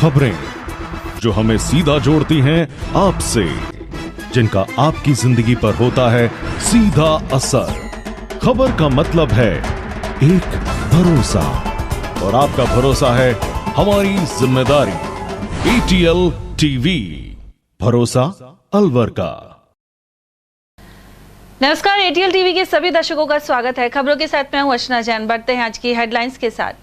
खबरें जो हमें सीधा जोड़ती हैं आपसे, जिनका आपकी जिंदगी पर होता है सीधा असर। खबर का मतलब है एक भरोसा, और आपका भरोसा है हमारी जिम्मेदारी। ATL टीवी, भरोसा अलवर का। नमस्कार, ATL टीवी के सभी दर्शकों का स्वागत है। खबरों के साथ मैं हूं अर्चना जैन। बढ़ते हैं आज की हेडलाइंस के साथ।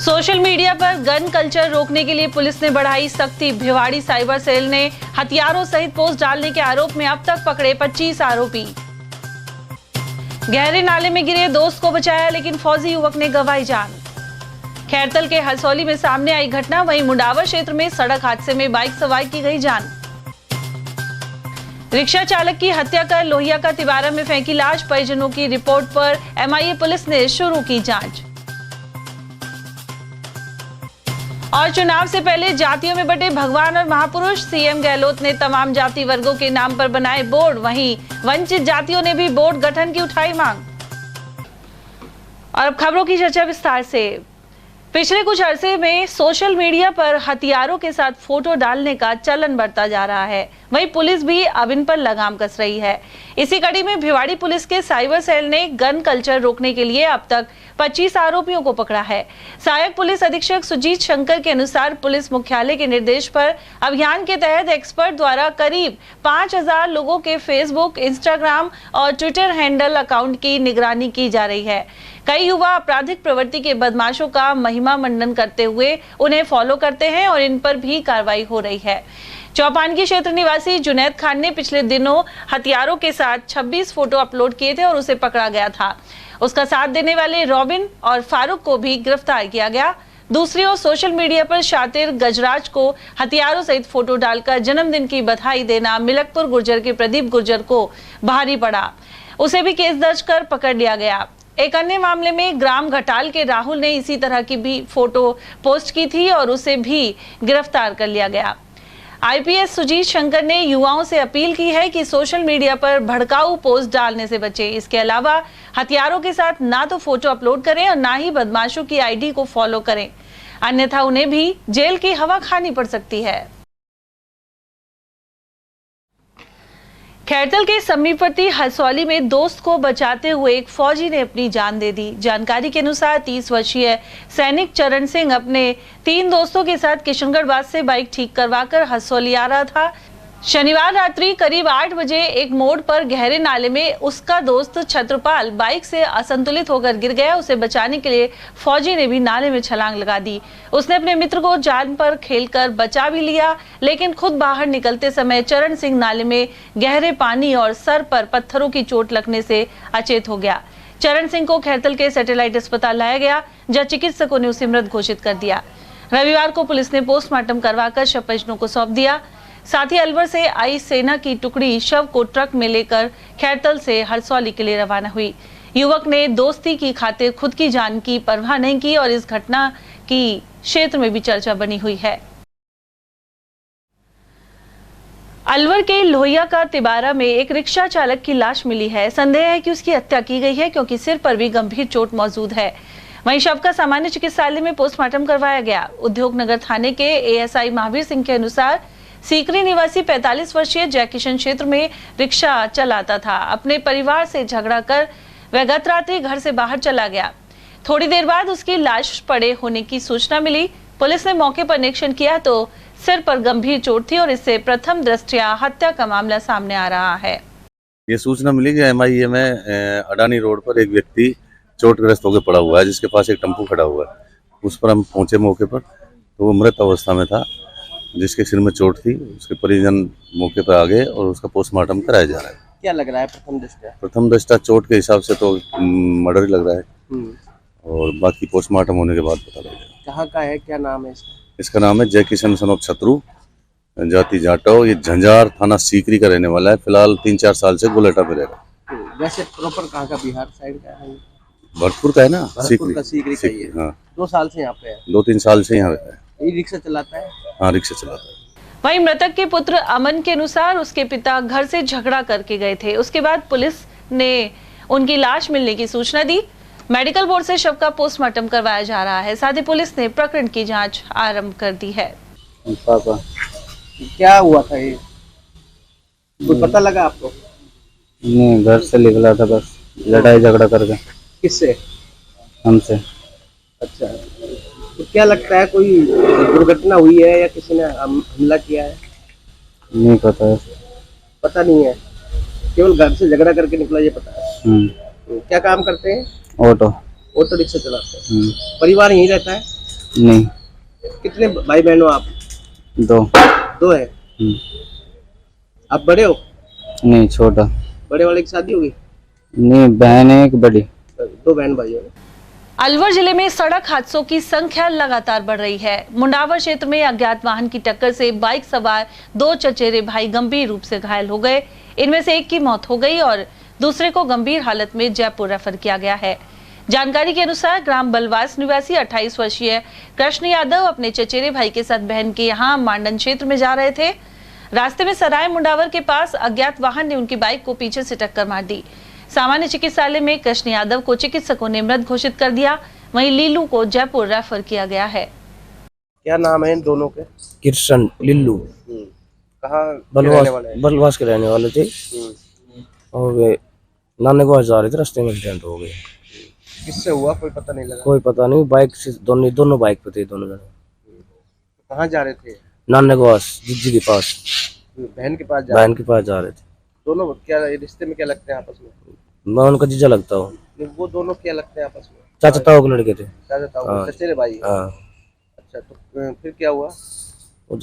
सोशल मीडिया पर गन कल्चर रोकने के लिए पुलिस ने बढ़ाई सख्ती। भिवाड़ी साइबर सेल ने हथियारों सहित पोस्ट डालने के आरोप में अब तक पकड़े 25 आरोपी। गहरे नाले में गिरे दोस्त को बचाया, लेकिन फौजी युवक ने गंवाई जान। खैरतल के हरसौली में सामने आई घटना, वहीं मुंडावर क्षेत्र में सड़क हादसे में बाइक सवार की गई जान। रिक्शा चालक की हत्या कर लोहिया का तिवारा में फेंकी लाश। परिजनों की रिपोर्ट पर MIA पुलिस ने शुरू की जांच। और चुनाव से पहले जातियों में बंटे भगवान और महापुरुष। CM गहलोत ने तमाम जाति वर्गों के नाम पर बनाए बोर्ड, वहीं वंचित जातियों ने भी बोर्ड गठन की उठाई मांग। और अब खबरों की चर्चा विस्तार से। पिछले कुछ अरसे में सोशल मीडिया पर हथियारों के साथ फोटो डालने का चलन बढ़ता जा रहा है, वहीं पुलिस भी अब इन पर लगाम कस रही है। इसी कड़ी में भिवाड़ी पुलिस के साइबर सेल ने गन कल्चर रोकने के लिए अब तक 25 आरोपियों को पकड़ा है। सहायक पुलिस अधीक्षक सुजीत शंकर के अनुसार पुलिस मुख्यालय के निर्देश पर अभियान के तहत एक्सपर्ट द्वारा करीब 5000 लोगों के फेसबुक, इंस्टाग्राम और ट्विटर हैंडल अकाउंट की निगरानी की जा रही है। कई युवा आपराधिक प्रवृत्ति के बदमाशों का महिमा मंडन करते हुए उन्हें फॉलो करते हैं और इन पर भी कार्रवाई हो रही है। चौपानगी क्षेत्र निवासी जुनैद खान ने पिछले दिनों हथियारों के साथ 26 फोटो अपलोड किए थे और उसे पकड़ा गया था। उसका साथ देने वाले रॉबिन और फारूक को भी गिरफ्तार किया गया। दूसरी ओर सोशल मीडिया पर शातिर गजराज को हथियारों सहित फोटो डालकर जन्मदिन की बधाई देना मिलकपुर गुर्जर के प्रदीप गुर्जर को भारी पड़ा। उसे भी केस दर्ज कर पकड़ लिया गया। एक अन्य मामले में ग्राम घटाल के राहुल ने इसी तरह की भी फोटो पोस्ट की थी और उसे भी गिरफ्तार कर लिया गया। IPS सुजीत शंकर ने युवाओं से अपील की है कि सोशल मीडिया पर भड़काऊ पोस्ट डालने से बचें। इसके अलावा हथियारों के साथ ना तो फोटो अपलोड करें और ना ही बदमाशों की ID को फॉलो करें, अन्यथा उन्हें भी जेल की हवा खानी पड़ सकती है। खैरतल के समीपवर्ती हरसौली में दोस्त को बचाते हुए एक फौजी ने अपनी जान दे दी। जानकारी के अनुसार 30 वर्षीय सैनिक चरण सिंह अपने 3 दोस्तों के साथ किशनगढ़ से बाइक ठीक करवाकर हरसौली आ रहा था। शनिवार रात्रि करीब 8 बजे एक मोड़ पर गहरे नाले में उसका दोस्त छत्रपाल बाइक से असंतुलित होकर गिर गया। उसे बचाने के लिए फौजी ने भी नाले में छलांग लगा दी। उसने अपने मित्र को जान पर खेलकर बचा भी लिया, लेकिन खुद बाहर निकलते समय चरण सिंह नाले में गहरे पानी और सर पर पत्थरों की चोट लगने से अचेत हो गया। चरण सिंह को खैरतल के सैटेलाइट अस्पताल लाया गया, जहां चिकित्सकों ने उसे मृत घोषित कर दिया। रविवार को पुलिस ने पोस्टमार्टम करवाकर शव परिजनों को सौंप दिया। साथ ही अलवर से आई सेना की टुकड़ी शव को ट्रक में लेकर खैरतल से हरसौली के लिए रवाना हुई। युवक ने दोस्ती की खातिर खुद की जान की परवाह नहीं की और इस घटना की क्षेत्र में भी चर्चा बनी हुई है। अलवर के लोहिया का तिवारा में एक रिक्शा चालक की लाश मिली है। संदेह है कि उसकी हत्या की गई है, क्योंकि सिर पर भी गंभीर चोट मौजूद है। वहीं शव का सामान्य चिकित्सालय में पोस्टमार्टम करवाया गया। उद्योग नगर थाने के ASI महावीर सिंह के अनुसार सीकरी निवासी 45 वर्षीय जयकिशन क्षेत्र में रिक्शा चलाता था। अपने परिवार से झगड़ा कर वह गत रात्रि घर से बाहर चला गया। थोड़ी देर बाद उसकी लाश पड़े होने की सूचना मिली। पुलिस ने मौके पर निरीक्षण किया तो सिर पर गंभीर चोट थी और इससे प्रथम दृष्टया हत्या का मामला सामने आ रहा है। ये सूचना मिली कि MIA में अडानी रोड पर एक व्यक्ति चोटग्रस्त होकर पड़ा हुआ है, जिसके पास एक टेम्पो खड़ा हुआ है। उस पर हम पहुंचे मौके पर, तो वो मृत अवस्था में था, जिसके सिर में चोट थी। उसके परिजन मौके पर आ गए और उसका पोस्टमार्टम कराया जा रहा है। क्या लग रहा है प्रथम दृष्टया? प्रथम दृष्टया चोट के हिसाब से तो मर्डर ही लग रहा है, और बाकी पोस्टमार्टम होने के बाद पता लगेगा। कहाँ का है, क्या नाम है इसका? इसका नाम है जयकिशन सन ऑफ छत्रु, जाति जाटो। ये झंझार थाना सीकरी का रहने वाला है। फिलहाल 3-4 साल से गुलेटा पे रहेगा। वैसे प्रॉपर कहाँ का, बिहार साइड का है? भरतपुर का है ना, भरतपुर का सीकरी का ही है। हाँ, 2 साल से यहाँ पे है। 2-3 साल से यहाँ रहता है। ये रिक्शा चलाता है? हाँ, रिक्शा चलाता है। वहीं मृतक के पुत्र अमन के अनुसार उसके पिता घर से झगड़ा करके गए थे। उसके बाद पुलिस ने उनकी लाश मिलने की सूचना दी। मेडिकल बोर्ड से शव का पोस्टमार्टम करवाया जा रहा है। साथ ही पुलिस ने प्रकरण की जांच आरंभ कर दी है। पापा क्या हुआ था ये, कुछ पता लगा आपको? नहीं, घर से निकला था बस, लड़ाई झगड़ा करके। किससे? हमसे। अच्छा, तो क्या लगता है कोई दुर्घटना हुई है या किसी ने हमला किया है? नहीं पता है। पता नहीं है, केवल घर से झगड़ा करके निकला ये पता है। क्या काम करते हैं? ऑटो रिक्शा चलाते हैं। परिवार यहीं रहता है? नहीं। कितने भाई बहन हो आप? 2 है। आप बड़े हो? नहीं, छोटा। बड़े वाले की शादी होगी? नहीं, बहन है एक बड़ी। 2 बहन भाई हो। अलवर जिले में सड़क हादसों की संख्या लगातार बढ़ रही है। मुंडावर क्षेत्र में अज्ञात वाहन की टक्कर से बाइक सवार 2 चचेरे भाई गंभीर रूप से घायल हो गए। इनमें से एक की मौत हो गई और दूसरे को गंभीर हालत में जयपुर रेफर किया गया है। जानकारी के अनुसार ग्राम बलवास निवासी 28 वर्षीय कृष्ण यादव अपने चचेरे भाई के साथ बहन के यहाँ मांडन क्षेत्र में जा रहे थे। रास्ते में सराय मुंडावर के पास अज्ञात वाहन ने उनकी बाइक को पीछे से टक्कर मार दी। सामान्य चिकित्सालय में कृष्ण यादव को चिकित्सकों ने मृत घोषित कर दिया। वहीं लीलू को जयपुर रेफर किया गया है। क्या नाम है इन दोनों के? कृष्ण, लिल्लू। कहाँ रहने वाले हैं? बलवास के रहने वाले थे और वे नाने को जा रहे थे, रास्ते में एक्सीडेंट हो गए। किससे हुआ कोई पता नहीं लगा? कोई पता नहीं, बाइक से दोनों बाइक पे थे दोनों जने। कहाँ जा रहे थे? नाने के पास, जिज्जी के पास, बहन के पास जा रहे थे। दोनों क्या रिश्ते में क्या लगते हैं आपस में? मैं उनका जीजा लगता हूँ। वो दोनों क्या लगते हैं आपस में? चाचा ताऊ के लड़के थे। चचेरे भाई? हाँ। अच्छा, तो फिर क्या हुआ? वो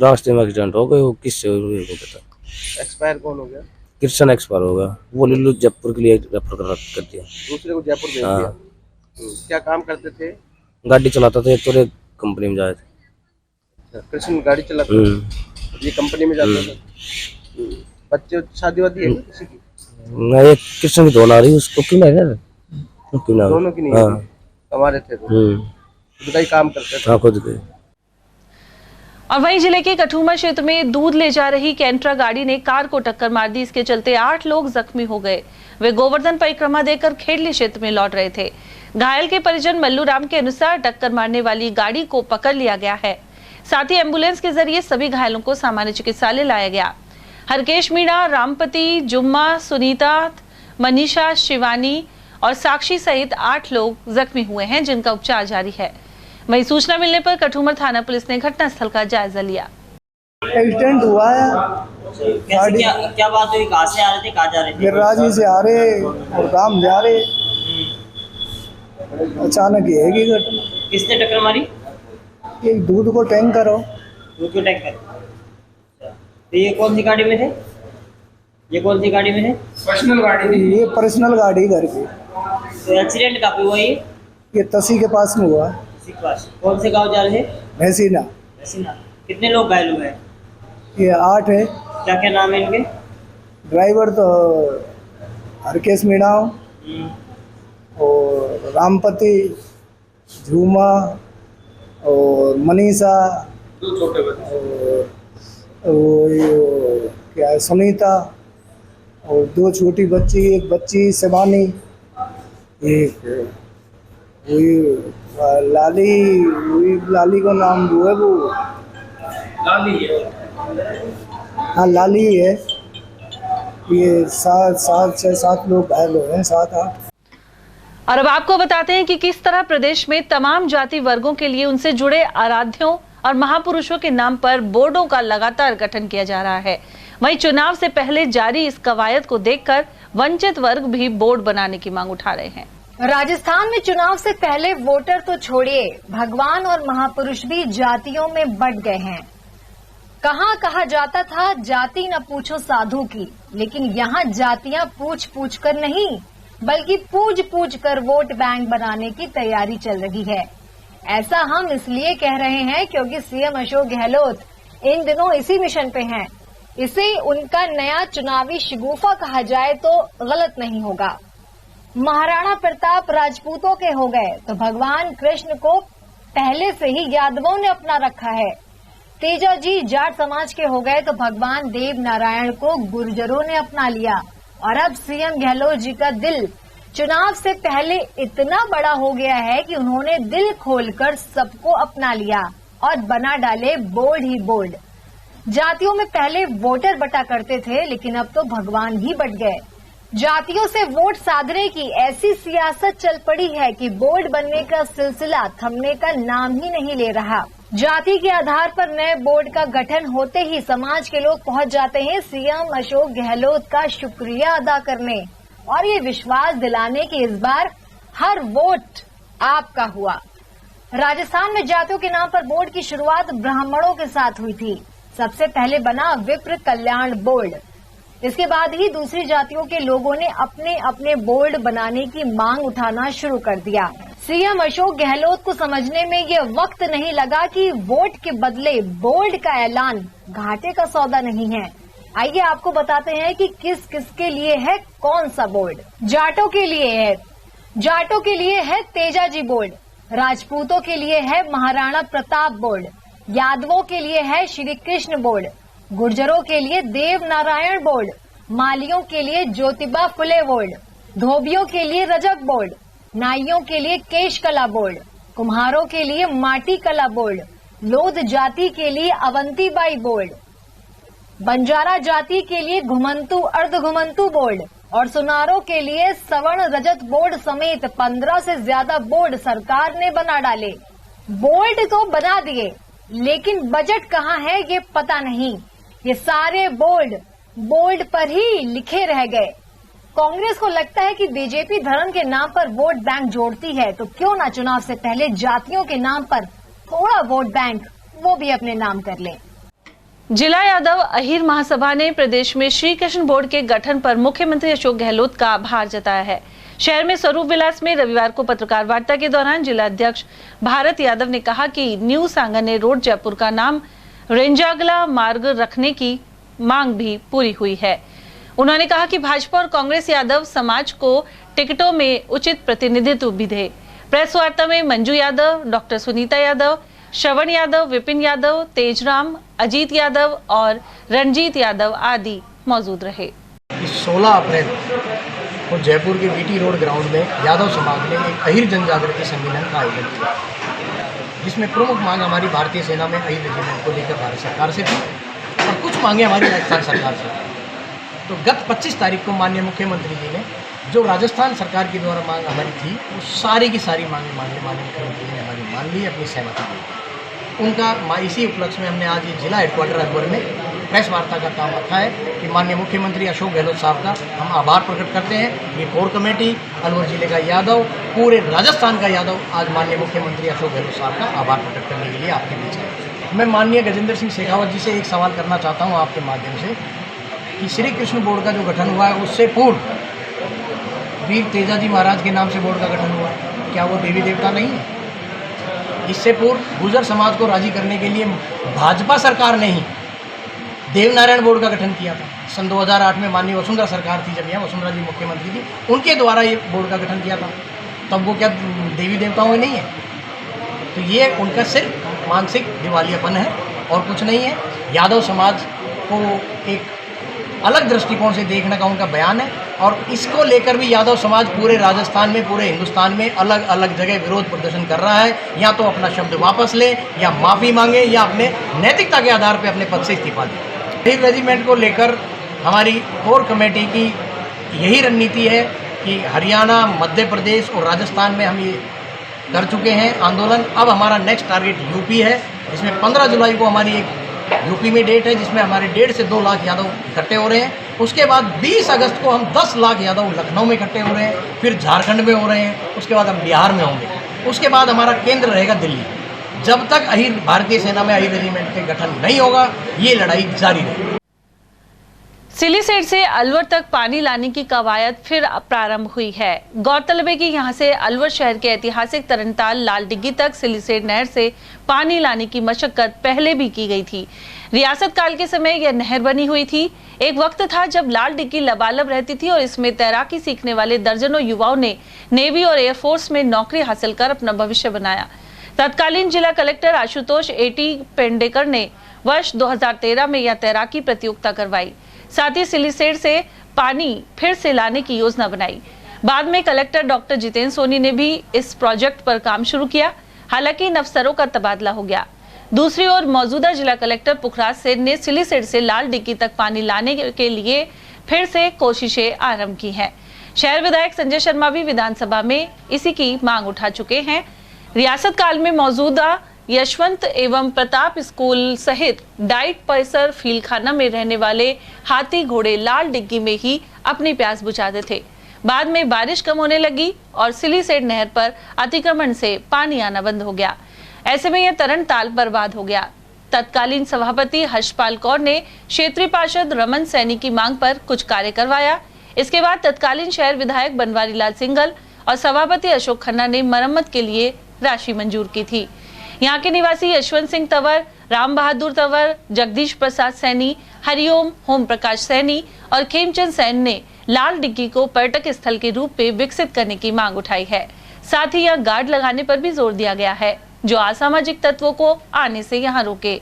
रास्ते में एक्सीडेंट हो गए। वो किससे हुए को पता। एक्सपायर कौन हो गया? कृष्ण एक्सपायर हो गया। वो लिल्लू जयपुर के लिए रेफर कर दिया। दूसरे को जयपुर भेज दिया। क्या काम करते थे? गाड़ी चलाता था, तो एक कंपनी में जाए थे। कृष्ण गाड़ी चलाते थे, ये कंपनी में जाते थे। बच्चे शादी वादी है किसी की? नहीं, कृष्ण की दोनों आ रही, उसको क्यों नहीं है? दोनों की नहीं है। कमा रहे थे खुद का ही काम करते थे। खुद के। और वहीं जिले के कठुमा क्षेत्र में दूध ले जा रही कैंट्रा गाड़ी ने कार को टक्कर मार दी। इसके चलते 8 लोग जख्मी हो गए। वे गोवर्धन परिक्रमा देकर खेड़ली क्षेत्र में लौट रहे थे। घायल के परिजन मल्लू राम के अनुसार टक्कर मारने वाली गाड़ी को पकड़ लिया गया है। साथ ही एम्बुलेंस के जरिए सभी घायलों को सामान्य चिकित्सालय लाया गया। हरकेश मीणा, रामपति, जुम्मा, सुनीता, मनीषा, शिवानी और साक्षी सहित 8 लोग जख्मी हुए हैं, जिनका उपचार जारी है। वहीं सूचना मिलने पर कठुमर थाना पुलिस ने घटनास्थल का जायजा लिया। एक्सीडेंट हुआ है। गाड़ी क्या बात हुई? कहाँ से आ रहे थे, कहाँ जा रहे थे? गिरिराजी से आ रहे और गांव जा रहे, अचानक ये है कि घटना। किसने टक्कर मारी? ये दूध को टैंकर हो। दूध को टक्कर। तो ये कौन सी गाड़ी में थे? ये कौन सी गाड़ी में थे? पर्सनल गाड़ी। ये पर्सनल गाड़ी घर की। तो एक्सीडेंट कहाँ पे हुआ ये तसी के पास में हुआ। कौन से गांव जा रहे थे? भैंसीना। कितने लोग घायल हुए हैं? ये 8 है। क्या क्या नाम है इनके? ड्राइवर तो हरकेश मीणा और रामपति, झूमा और मनीषा और क्या है सुनीता और 2 छोटी बच्ची, एक बच्ची शिवानी, एक लाली का नाम वो है, वो लाली है। हाँ, लाली है। ये 7 लोग घायल हुए हैं, 7-8। और अब आपको बताते हैं कि किस तरह प्रदेश में तमाम जाति वर्गों के लिए उनसे जुड़े आराध्यों और महापुरुषों के नाम पर बोर्डों का लगातार गठन किया जा रहा है। वहीं चुनाव से पहले जारी इस कवायद को देखकर वंचित वर्ग भी बोर्ड बनाने की मांग उठा रहे हैं। राजस्थान में चुनाव से पहले वोटर तो छोड़िए, भगवान और महापुरुष भी जातियों में बंट गए हैं। कहा जाता था जाति न पूछो साधु की, लेकिन यहाँ जातियां पूछ पूछ कर नहीं बल्कि पूज पूज कर वोट बैंक बनाने की तैयारी चल रही है। ऐसा हम इसलिए कह रहे हैं क्योंकि सीएम अशोक गहलोत इन दिनों इसी मिशन पे हैं। इसे उनका नया चुनावी शगुफा कहा जाए तो गलत नहीं होगा। महाराणा प्रताप राजपूतों के हो गए तो भगवान कृष्ण को पहले से ही यादवों ने अपना रखा है। तेजा जी जाट समाज के हो गए तो भगवान देव नारायण को गुर्जरों ने अपना लिया। और अब सीएम गहलोत जी का दिल चुनाव से पहले इतना बड़ा हो गया है कि उन्होंने दिल खोलकर सबको अपना लिया और बना डाले बोर्ड ही बोर्ड। जातियों में पहले वोटर बटा करते थे, लेकिन अब तो भगवान ही बट गए। जातियों से वोट साधने की ऐसी सियासत चल पड़ी है कि बोर्ड बनने का सिलसिला थमने का नाम ही नहीं ले रहा। जाति के आधार पर नए बोर्ड का गठन होते ही समाज के लोग पहुंच जाते हैं सीएम अशोक गहलोत का शुक्रिया अदा करने और ये विश्वास दिलाने कि इस बार हर वोट आपका हुआ। राजस्थान में जातियों के नाम पर बोर्ड की शुरुआत ब्राह्मणों के साथ हुई थी। सबसे पहले बना विप्र कल्याण बोर्ड, इसके बाद ही दूसरी जातियों के लोगों ने अपने अपने बोर्ड बनाने की मांग उठाना शुरू कर दिया। सीएम अशोक गहलोत को समझने में ये वक्त नहीं लगा कि वोट के बदले बोर्ड का ऐलान घाटे का सौदा नहीं है। आइए आपको बताते हैं कि किस किस के लिए है कौन सा बोर्ड। जाटों के लिए है तेजाजी बोर्ड, राजपूतों के लिए है महाराणा प्रताप बोर्ड, यादवों के लिए है श्री कृष्ण बोर्ड, गुर्जरों के लिए देव नारायण बोर्ड, मालियों के लिए ज्योतिबा फुले बोर्ड, धोबियों के लिए रजक बोर्ड, नाइयों के लिए केश कला बोर्ड, कुम्हारों के लिए माटी कला बोर्ड, लोध जाति के लिए अवंतीबाई बोर्ड, बंजारा जाति के लिए घुमंतु अर्ध घुमंतु बोर्ड और सुनारों के लिए सवर्ण रजत बोर्ड समेत 15 से ज्यादा बोर्ड सरकार ने बना डाले। बोर्ड तो बना दिए, लेकिन बजट कहाँ है ये पता नहीं। ये सारे बोर्ड पर ही लिखे रह गए। कांग्रेस को लगता है कि बीजेपी धर्म के नाम पर वोट बैंक जोड़ती है, तो क्यों ना चुनाव से पहले जातियों के नाम पर थोड़ा वोट बैंक वो भी अपने नाम कर लें। जिला यादव अहीर महासभा ने प्रदेश में श्री कृष्ण बोर्ड के गठन पर मुख्यमंत्री अशोक गहलोत का आभार जताया है। शहर में स्वरूप विलास में रविवार को पत्रकार वार्ता के दौरान जिला अध्यक्ष भारत यादव ने कहा कि न्यू सांगानेर रोड जयपुर का नाम रेंजागला मार्ग रखने की मांग भी पूरी हुई है। उन्होंने कहा कि भाजपा और कांग्रेस यादव समाज को टिकटों में उचित प्रतिनिधित्व भी दे। प्रेस वार्ता में मंजू यादव, डॉक्टर सुनीता यादव, श्रवण यादव, विपिन यादव, तेजराम, अजीत यादव और रणजीत यादव आदि मौजूद रहे। 16 अप्रैल को जयपुर के बीटी रोड ग्राउंड में यादव समाज ने एक अहीर जनजागृति सम्मेलन का आयोजन किया, जिसमें प्रमुख मांग हमारी भारतीय सेना में अहीर रेजिमेंट को लेकर भारत सरकार से थी और कुछ मांगे हमारी राजस्थान सरकार से थी। तो गत 25 तारीख को माननीय मुख्यमंत्री जी ने जो राजस्थान सरकार के द्वारा मांग हमारी थी, वो सारी की सारी मांगे माननीय मुख्यमंत्री जी ने हमारी मान ली, अपनी सहमति दी। उनका इसी उपलक्ष्य में हमने आज ये जिला हेडक्वार्टर अलवर में प्रेस वार्ता का काम रखा है कि माननीय मुख्यमंत्री अशोक गहलोत साहब का हम आभार प्रकट करते हैं। ये कोर कमेटी अलवर जिले का यादव, पूरे राजस्थान का यादव आज माननीय मुख्यमंत्री अशोक गहलोत साहब का आभार प्रकट करने के लिए आपके बीच है। मैं माननीय गजेंद्र सिंह शेखावत जी से एक सवाल करना चाहता हूँ आपके माध्यम से कि श्री कृष्ण बोर्ड का जो गठन हुआ है, उससे पूर्व वीर तेजाजी महाराज के नाम से बोर्ड का गठन हुआ, क्या वो देवी देवता नहीं है? इससे पूर्व गुर्जर समाज को राजी करने के लिए भाजपा सरकार ने ही देवनारायण बोर्ड का गठन किया था। सन 2008 में माननीय वसुंधरा सरकार थी, जब यहाँ वसुंधरा जी मुख्यमंत्री थी, उनके द्वारा ये बोर्ड का गठन किया था। तब वो क्या देवी देवताओं में नहीं है? तो ये उनका सिर्फ मानसिक दिवालियापन है और कुछ नहीं है। यादव समाज को एक अलग दृष्टिकोण से देखने का उनका बयान है और इसको लेकर भी यादव समाज पूरे राजस्थान में, पूरे हिंदुस्तान में अलग अलग जगह विरोध प्रदर्शन कर रहा है। या तो अपना शब्द वापस ले, या माफ़ी मांगे, या अपने नैतिकता के आधार पर अपने पद से इस्तीफा दे। अहीर रेजिमेंट को लेकर हमारी कोर कमेटी की यही रणनीति है कि हरियाणा, मध्य प्रदेश और राजस्थान में हम ये कर चुके हैं आंदोलन। अब हमारा नेक्स्ट टारगेट यूपी है, जिसमें 15 जुलाई को हमारी एक यूपी में डेट है, जिसमें हमारे 1.5 से 2 लाख यादव इकट्ठे हो रहे हैं। उसके बाद 20 अगस्त को हम 10 लाख यादव लखनऊ में इकट्ठे हो रहे हैं, फिर झारखंड में हो रहे हैं, उसके बाद हम बिहार में होंगे, उसके बाद हमारा केंद्र रहेगा दिल्ली। जब तक अहीर भारतीय सेना में अहीर रेजिमेंट के गठन नहीं होगा, ये लड़ाई जारी रहेगी। सिलीसेट से अलवर तक पानी लाने की कवायद फिर प्रारंभ हुई है। गौरतलब है कि यहां से अलवर शहर के ऐतिहासिक तरनताल लाल डिग्गी तक सिलीसेट नहर से पानी लाने की मशक्कत पहले भी की गई थी। रियासत काल के समय यह नहर बनी हुई थी। एक वक्त था जब लाल डिग्गी लबालब रहती थी और इसमें तैराकी सीखने वाले दर्जनों युवाओं ने नेवी और एयरफोर्स में नौकरी हासिल कर अपना भविष्य बनाया। तत्कालीन जिला कलेक्टर आशुतोष एटी पेंडेकर ने वर्ष 2013 में यह तैराकी प्रतियोगिता करवाई। साथ ही सिलीसेट से पानी फिर से लाने की योजना बनाई। बाद में कलेक्टर डॉक्टर जितेंद्र सोनी ने भी इस प्रोजेक्ट पर काम शुरू किया। हालांकि इन अफसरों का तबादला हो गया। दूसरी ओर मौजूदा जिला कलेक्टर पुखराज सेन ने सिलीसेड से लाल डिग्गी तक पानी लाने के लिए फिर से कोशिशें आरंभ की हैं। शहर विधायक संजय शर्मा भी विधानसभा में इसी की मांग उठा चुके हैं। रियासत काल में मौजूदा यशवंत एवं प्रताप स्कूल सहित डाइट परिसर फीलखाना में रहने वाले हाथी घोड़े लाल डिग्गी में ही अपनी प्यास बुझाते थे। बाद में बारिश कम होने लगी और सिलीसेड नहर पर अतिक्रमण से पानी आना बंद हो गया। ऐसे में यह तरण ताल बर्बाद हो गया। तत्कालीन सभापति हर्षपाल कौर ने क्षेत्रीय पार्षद रमन सैनी की मांग पर कुछ कार्य करवाया। इसके बाद तत्कालीन शहर विधायक बनवारी लाल सिंघल और सभापति अशोक खन्ना ने मरम्मत के लिए राशि मंजूर की थी। यहाँ के निवासी यशवंत सिंह तंवर, राम बहादुर तंवर, जगदीश प्रसाद सैनी, हरिओम, होम प्रकाश सैनी और खेमचंद सैन ने लाल डिग्गी को पर्यटक स्थल के रूप में विकसित करने की मांग उठाई है। साथ ही यहाँ गार्ड लगाने पर भी जोर दिया गया है जो असामाजिक तत्वों को आने से यहाँ रोके।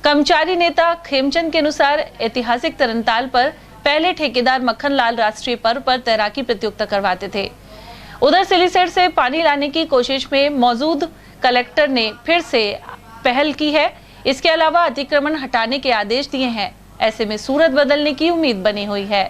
कर्मचारी नेता खेमचंद के अनुसार ऐतिहासिक तरनताल पर पहले ठेकेदार मक्खन लाल राष्ट्रीय पर्व पर तैराकी प्रतियोगिता करवाते थे। उधर सिलीसेड से पानी लाने की कोशिश में मौजूद कलेक्टर ने फिर से पहल की है। इसके अलावा अतिक्रमण हटाने के आदेश दिए हैं। ऐसे में सूरत बदलने की उम्मीद बनी हुई है।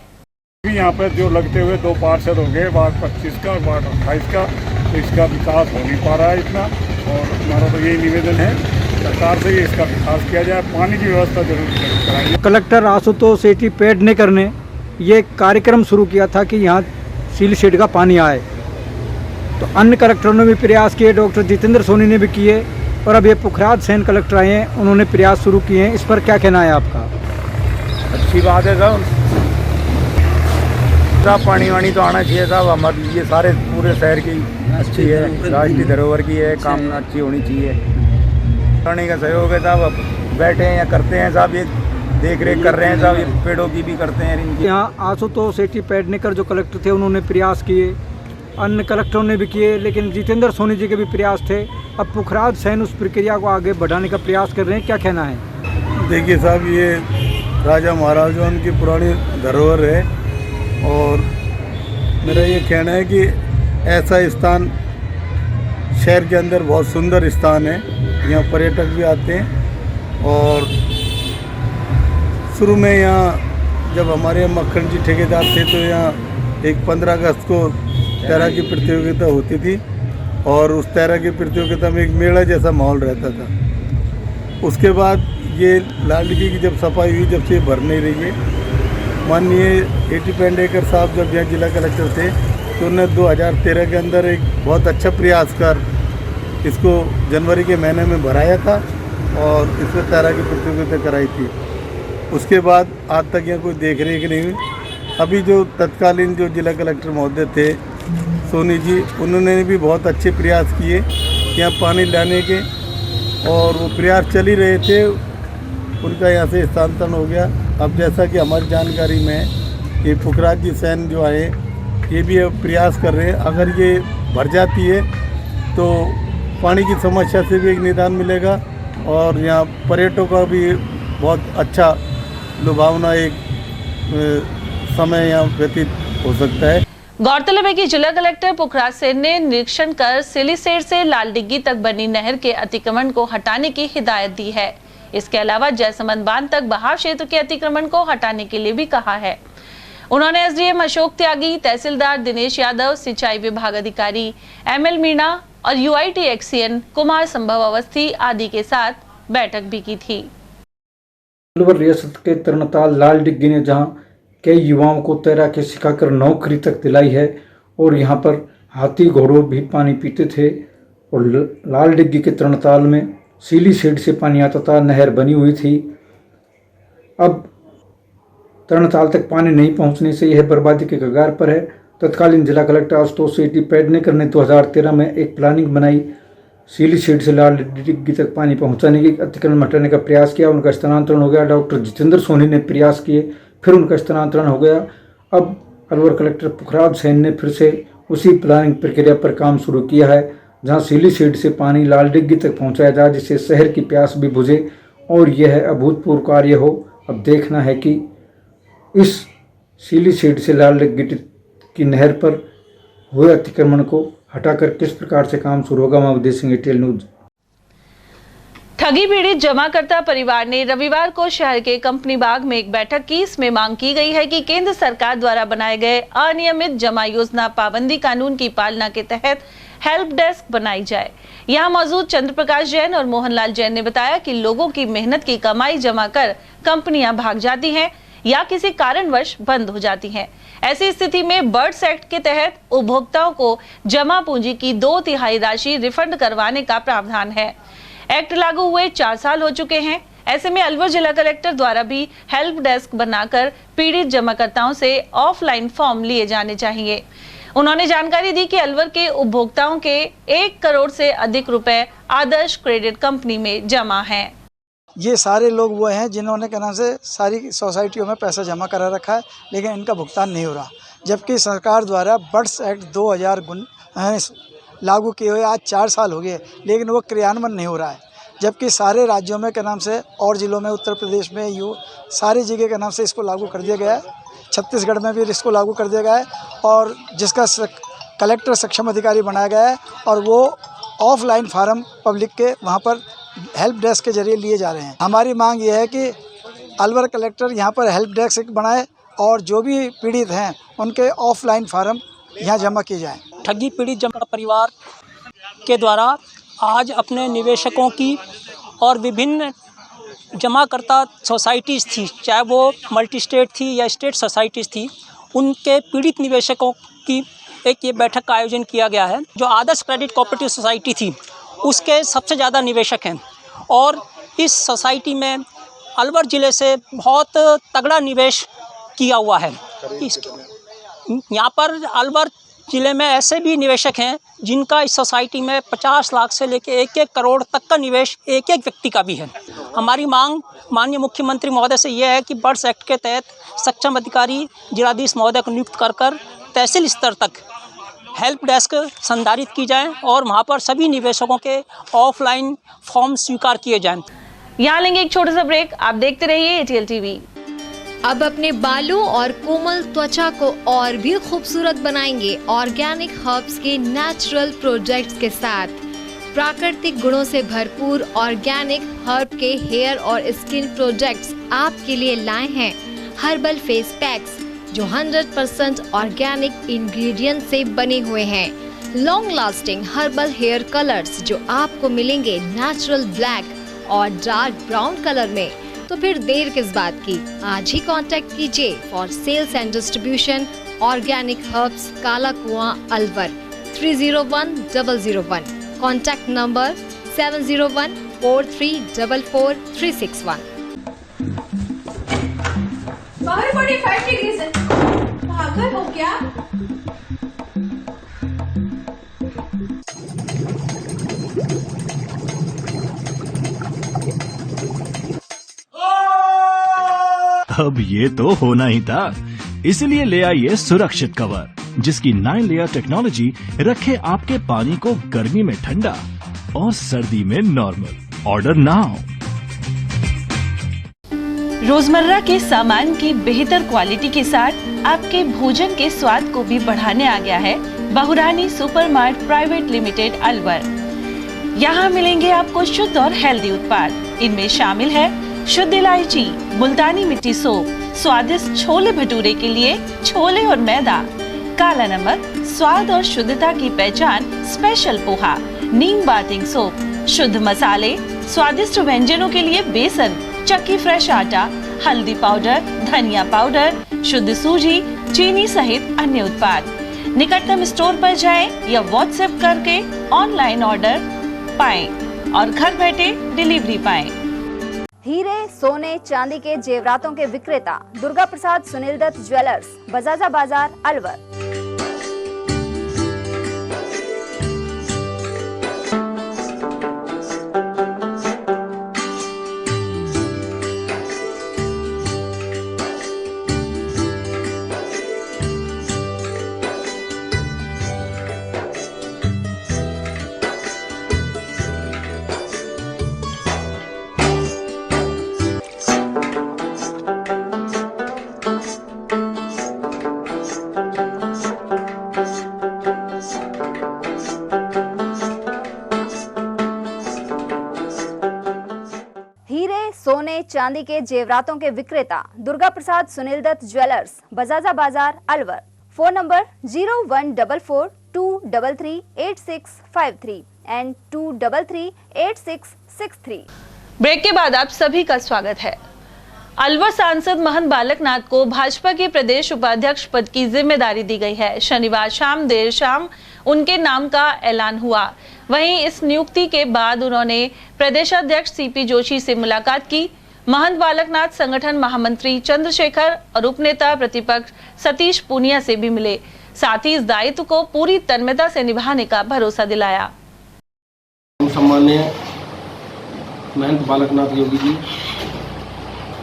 यहाँ पर जो लगते हुए 2 पार्षद हो गए, वार्ड 25 का, वार्ड 28 का, तो इसका विकास हो नहीं पा रहा है इतना। और हमारा तो यही निवेदन है सरकार से इसका विकास किया जाए, पानी की व्यवस्था जरूर कराइए। कलेक्टर आशुतोष सेठी पेडनेकर ने ये कार्यक्रम शुरू किया था कि यहाँ सिलीसेड का पानी आए, तो अन्य कलेक्टरों ने भी प्रयास किए, डॉक्टर जितेंद्र सोनी ने भी किए और अब ये पुखराज सेन कलेक्टर आए हैं, उन्होंने प्रयास शुरू किए हैं। इस पर क्या कहना है आपका? अच्छी बात है साहब, पानी वानी तो आना चाहिए साहब। हमारे ये सारे पूरे शहर की अच्छी है, राष्ट्रीय धरोहर की है, काम अच्छी होनी चाहिए। पानी का सहयोग है साहब, अब बैठे हैं या करते हैं साहब, ये देख रेख कर रहे हैं साहब, ये पेड़ों की भी करते हैं इनकी। यहाँ आशुतोष सेठी पेडनेकर जो कलेक्टर थे उन्होंने प्रयास किए, अन्य कलेक्टरों ने भी किए, लेकिन जितेंद्र सोनी जी के भी प्रयास थे। अब पुखराज सेन उस प्रक्रिया को आगे बढ़ाने का प्रयास कर रहे हैं, क्या कहना है? देखिए साहब, ये राजा महाराजाओं की पुरानी धरोहर है और मेरा ये कहना है कि ऐसा स्थान शहर के अंदर बहुत सुंदर स्थान है, यहाँ पर्यटक भी आते हैं। और शुरू में यहाँ जब हमारे मक्खन जी ठेकेदार थे तो यहाँ एक 15 अगस्त को तैराकी प्रतियोगिता होती थी और उस तैराकी प्रतियोगिता में एक मेला जैसा माहौल रहता था। उसके बाद ये लाल डिग्गी की जब सफाई हुई, जब से ये भर नहीं रही है। माननीय एटी पेडनेकर साहब जब यहाँ जिला कलेक्टर थे तो उन्होंने 2013 के अंदर एक बहुत अच्छा प्रयास कर इसको जनवरी के महीने में भराया था और इसमें तैराकी प्रतियोगिता कराई थी। उसके बाद आज तक यहाँ कोई देख रेख नहीं हुई। अभी जो तत्कालीन जो जिला कलेक्टर महोदय थे सोनी जी, उन्होंने भी बहुत अच्छे प्रयास किए यहाँ पानी लाने के और वो प्रयास चल ही रहे थे। उनका यहाँ से स्थानांतरण हो गया। अब जैसा कि हमारी जानकारी में ये पुखराज जी सेन जो आए ये भी अब प्रयास कर रहे हैं। अगर ये भर जाती है तो पानी की समस्या से भी एक निदान मिलेगा और यहाँ पर्यटकों का भी बहुत अच्छा लुभावना एक समय यहाँ व्यतीत हो सकता है। गौरतलब है कि जिला कलेक्टर पुखराज सेन ने निरीक्षण कर सिलीसेड से लाल डिग्गी तक बनी नहर के अतिक्रमण को हटाने की हिदायत दी है। इसके अलावा जयसमंद बांध तक बहाव क्षेत्र के अतिक्रमण को हटाने के लिए भी कहा है। उन्होंने एसडीएम अशोक त्यागी, तहसीलदार दिनेश यादव, सिंचाई विभाग अधिकारी एमएल मीणा और यूआईटी एक्सीएन कुमार संभव अवस्थी आदि के साथ बैठक भी की थी। रियासत के तरनताल लाल डिग्गी ने जहां कई युवाओं को तैराकी सिखाकर नौकरी तक दिलाई है और यहाँ पर हाथी घोड़ों भी पानी पीते थे और लाल डिग्गी के तरनताल में सिलीसेड से पानी आता था, नहर बनी हुई थी। अब तरनताल तक पानी नहीं पहुंचने से यह बर्बादी के कगार पर है। तत्कालीन जिला कलेक्टर आशुतोष सेठी पेडनेकर ने 2013 में एक प्लानिंग बनाई, सिलीसेड से लाल डिग्गी तक पानी पहुंचाने की, अतिक्रमण हटाने का प्रयास किया, उनका स्थानांतरण हो गया। डॉक्टर जितेंद्र सोनी ने प्रयास किए, फिर उनका स्थानांतरण हो गया। अब अलवर कलेक्टर पुखराज सेन ने फिर से उसी प्लानिंग प्रक्रिया पर काम शुरू किया है, जहां सिलीसेड से पानी लाल डिग्गी तक पहुंचाया जाए जिससे शहर की प्यास भी बुझे और यह अभूतपूर्व कार्य हो। अब देखना है कि इस सीली सीट से लाल गिट्टी की नहर पर हुए अतिक्रमण को हटाकर किस प्रकार से काम शुरू होगा, हम देखेंगे टेल न्यूज। ठगी पीड़ित जमाकर्ता परिवार ने रविवार को शहर के कंपनी बाग में एक बैठक की। इसमें मांग की गई है कि केंद्र सरकार द्वारा बनाए गए अनियमित जमा योजना पाबंदी कानून की पालना के तहत हेल्प डेस्क बनाई जाए। यहां मौजूद चंद्र प्रकाश जैन और मोहनलाल जैन ने बताया कि लोगों की मेहनत की कमाई जमा कर कंपनियां भाग जाती हैं या किसी कारणवश बंद हो जाती हैं। ऐसी स्थिति में बर्ड्स एक्ट के तहत उपभोक्ताओं को जमा पूंजी की 2/3 राशि रिफंड करवाने का प्रावधान है। एक्ट लागू हुए 4 साल हो चुके हैं। ऐसे में अलवर जिला कलेक्टर द्वारा भी हेल्प डेस्क बनाकर पीड़ित जमाकर्ताओं से ऑफलाइन फॉर्म लिए जाने चाहिए। उन्होंने जानकारी दी कि अलवर के उपभोक्ताओं के 1 करोड़ से अधिक रुपए आदर्श क्रेडिट कंपनी में जमा हैं। ये सारे लोग वो हैं जिन्होंने क्या नाम से सारी सोसाइटियों में पैसा जमा करा रखा है, लेकिन इनका भुगतान नहीं हो रहा। जबकि सरकार द्वारा बर्ड्स एक्ट 2000 लागू किए हुए आज 4 साल हो गए, लेकिन वो क्रियान्वयन नहीं हो रहा है। जबकि सारे राज्यों में क्या नाम से और ज़िलों में, उत्तर प्रदेश में, सारी जगह के नाम से इसको लागू कर दिया गया है। छत्तीसगढ़ में भी इसको लागू कर दिया गया है और जिसका कलेक्टर सक्षम अधिकारी बनाया गया है और वो ऑफलाइन फार्म पब्लिक के वहाँ पर हेल्प डेस्क के जरिए लिए जा रहे हैं। हमारी मांग ये है कि अलवर कलेक्टर यहाँ पर हेल्प डेस्क बनाए और जो भी पीड़ित हैं उनके ऑफलाइन फार्म यहाँ जमा किए जाएँ। ठगी पीड़ित जमा परिवार के द्वारा आज अपने निवेशकों की और विभिन्न जमाकर्ता सोसाइटीज़ थी, चाहे वो मल्टी स्टेट थी या स्टेट सोसाइटीज़ थी, उनके पीड़ित निवेशकों की एक ये बैठक का आयोजन किया गया है। जो आदर्श क्रेडिट कोऑपरेटिव सोसाइटी थी उसके सबसे ज़्यादा निवेशक हैं और इस सोसाइटी में अलवर ज़िले से बहुत तगड़ा निवेश किया हुआ है। यहाँ पर अलवर ज़िले में ऐसे भी निवेशक हैं जिनका इस सोसाइटी में 50 लाख से लेकर 1-1 करोड़ तक का निवेश एक व्यक्ति का भी है। हमारी मांग माननीय मुख्यमंत्री महोदय से यह है कि बर्ड्स एक्ट के तहत सक्षम अधिकारी जिलाधीश महोदय को नियुक्त कर तहसील स्तर तक हेल्प डेस्क संधारित की जाए और वहाँ पर सभी निवेशकों के ऑफलाइन फॉर्म स्वीकार किए जाएं। यहाँ लेंगे एक छोटा सा ब्रेक, आप देखते रहिए ATL TV। अब अपने बालों और कोमल त्वचा को और भी खूबसूरत बनाएंगे ऑर्गेनिक हर्ब्स के नेचुरल प्रोडक्ट्स के साथ। प्राकृतिक गुणों से भरपूर ऑर्गेनिक हर्ब के हेयर और स्किन प्रोडक्ट्स आपके लिए लाए हैं हर्बल फेस पैक्स जो 100% ऑर्गेनिक इंग्रेडिएंट से बने हुए हैं। Long lasting herbal hair colours जो आपको मिलेंगे नेचुरल ब्लैक और डार्क ब्राउन कलर में। तो फिर देर किस बात की, आज ही कांटेक्ट कीजिए for sales and distribution organic herbs Kala Kuan Alwar 301001। Contact number 7014344361। बाहर 45 डिग्री से पागल हो क्या? अब ये तो होना ही था, इसलिए ले आइए सुरक्षित कवर जिसकी 9 लेयर टेक्नोलॉजी रखे आपके पानी को गर्मी में ठंडा और सर्दी में नॉर्मल। Order now. रोजमर्रा के सामान की बेहतर क्वालिटी के साथ आपके भोजन के स्वाद को भी बढ़ाने आ गया है बहुरानी सुपरमार्ट प्राइवेट लिमिटेड अलवर। यहाँ मिलेंगे आपको शुद्ध और हेल्दी उत्पाद। इनमें शामिल है शुद्ध इलायची, मुल्तानी मिट्टी सोप, स्वादिष्ट छोले भटूरे के लिए छोले और मैदा, काला नमक, स्वाद और शुद्धता की पहचान स्पेशल पोहा, नीम बाथिंग सोप, शुद्ध मसाले, स्वादिष्ट व्यंजनों के लिए बेसन, चक्की फ्रेश आटा, हल्दी पाउडर, धनिया पाउडर, शुद्ध सूजी, चीनी सहित अन्य उत्पाद। निकटतम स्टोर पर जाएं या व्हाट्सएप करके ऑनलाइन ऑर्डर पाएं और घर बैठे डिलीवरी पाएं। हीरे, सोने, चांदी के जेवरातों के विक्रेता दुर्गा प्रसाद सुनील दत्त ज्वेलर्स, बजाजा बाजार अलवर। चांदी के जेवरातों के विक्रेता Durga Prasad Sunil Dutt jewellers, Bajaja Bazaar, Alwar. Phone number 0144233863 and 2338663। Break के बाद आप सभी का स्वागत है। अलवर सांसद महंत बालकनाथ को भाजपा के प्रदेश उपाध्यक्ष पद की जिम्मेदारी दी गई है। शनिवार शाम देर शाम उनके नाम का ऐलान हुआ। वहीं इस नियुक्ति के बाद उन्होंने प्रदेशाध्यक्ष सीपी जोशी से मुलाकात की। महंत बालकनाथ संगठन महामंत्री चंद्रशेखर और उपनेता प्रतिपक्ष सतीश पूनिया से भी मिले। साथ ही इस दायित्व को पूरी तन्मयता से निभाने का भरोसा दिलाया। सम्माननीय महंत बालकनाथ योगी जी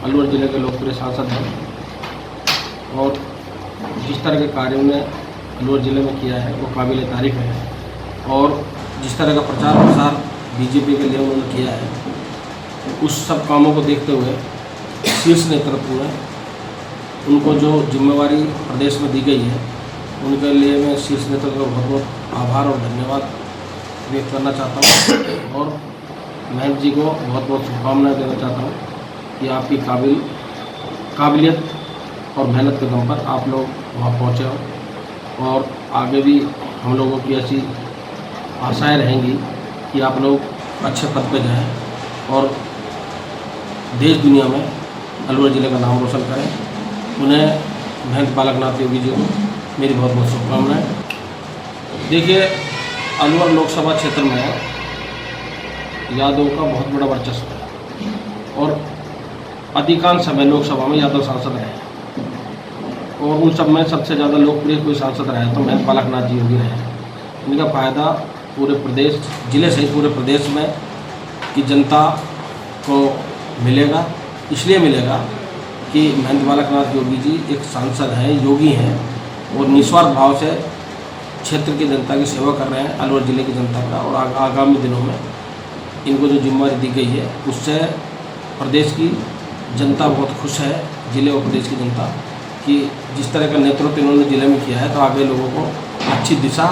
अलवर जिले के लोकप्रिय सांसद हैं और जिस तरह के कार्य उन्होंने अलवर जिले में किया है वो काबिल तारीफ है। और जिस तरह का प्रचार प्रसार बीजेपी के लिए उन्होंने किया है, उस सब कामों को देखते हुए शीर्ष नेतृत्व में उनको जो जिम्मेवारी प्रदेश में दी गई है, उनके लिए मैं शीर्ष नेतृत्व का बहुत बहुत आभार और धन्यवाद व्यक्त करना चाहता हूँ और महंत जी को बहुत बहुत शुभकामनाएं देना चाहता हूँ कि आपकी काबिलियत और मेहनत के दम पर आप लोग वहाँ पहुँचे हो और आगे भी हम लोगों की ऐसी आशाएं रहेंगी कि आप लोग अच्छे पद पे जाएं और देश दुनिया में अलवर ज़िले का नाम रोशन करें। उन्हें महंत बालकनाथ योगी जी को मेरी बहुत बहुत शुभकामनाएं। देखिए, अलवर लोकसभा क्षेत्र में यादव का बहुत बड़ा वर्चस्व है और अधिकांश समय लोकसभा में यादव सांसद रहे और उन सब में सबसे ज़्यादा लोकप्रिय कोई सांसद रहे तो महंत बालकनाथ जी योगी रहे। इनका फ़ायदा पूरे प्रदेश जिले से पूरे प्रदेश में की जनता को मिलेगा। इसलिए मिलेगा कि महंत बालकनाथ योगी जी एक सांसद हैं, योगी हैं और निस्वार्थ भाव से क्षेत्र की जनता की सेवा कर रहे हैं, अलवर ज़िले की जनता का। और आगामी दिनों में इनको जो जिम्मेदारी दी गई है उससे प्रदेश की जनता बहुत खुश है, ज़िले और प्रदेश की जनता कि जिस तरह का नेतृत्व इन्होंने ज़िले में किया है तो आगे लोगों को अच्छी दिशा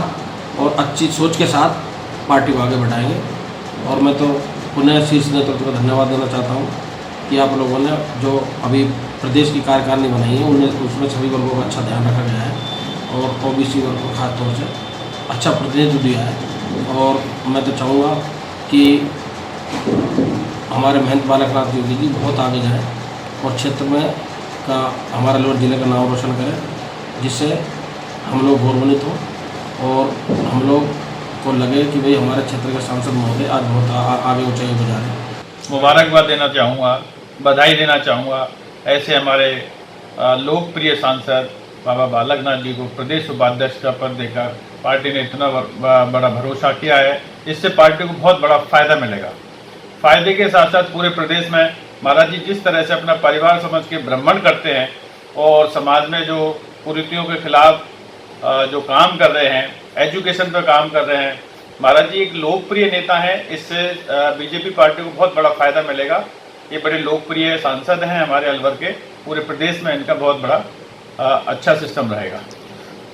और अच्छी सोच के साथ पार्टी को आगे बढ़ाएंगे। और मैं तो पुनः शीर्ष नेतृत्व को धन्यवाद देना चाहता हूँ कि आप लोगों ने जो अभी प्रदेश की कार्यकारिणी बनाई है उसमें सभी वर्गों का अच्छा ध्यान रखा गया है और ओबीसी वर्ग को खास तौर से अच्छा प्रतिनिधित्व दिया है। और मैं तो चाहूँगा कि हमारे महंत बालकनाथ योगी जी बहुत आगे जाएँ और क्षेत्र में का हमारे अलवर ज़िले का नाम रोशन करें, जिससे हम लोग गौरवान्वित हों और हम लोग को लगे कि भाई हमारे क्षेत्र के सांसद महोदय आज बहुत आगे ऊंचाई पर जा रहे हैं। मुबारकबाद देना चाहूँगा, बधाई देना चाहूँगा ऐसे हमारे लोकप्रिय सांसद बाबा बालकनाथ जी को प्रदेश उपाध्यक्ष का पद देकर पार्टी ने इतना बड़ा भरोसा किया है। इससे पार्टी को बहुत बड़ा फायदा मिलेगा। फायदे के साथ साथ पूरे प्रदेश में महाराज जी जिस तरह से अपना परिवार समझ के भ्रमण करते हैं और समाज में जो कुरीतियों के खिलाफ जो काम कर रहे हैं, एजुकेशन पर काम कर रहे हैं, महाराज जी एक लोकप्रिय नेता हैं। इससे बीजेपी पार्टी को बहुत बड़ा फायदा मिलेगा। ये बड़े लोकप्रिय सांसद हैं हमारे अलवर के, पूरे प्रदेश में इनका बहुत बड़ा अच्छा सिस्टम रहेगा।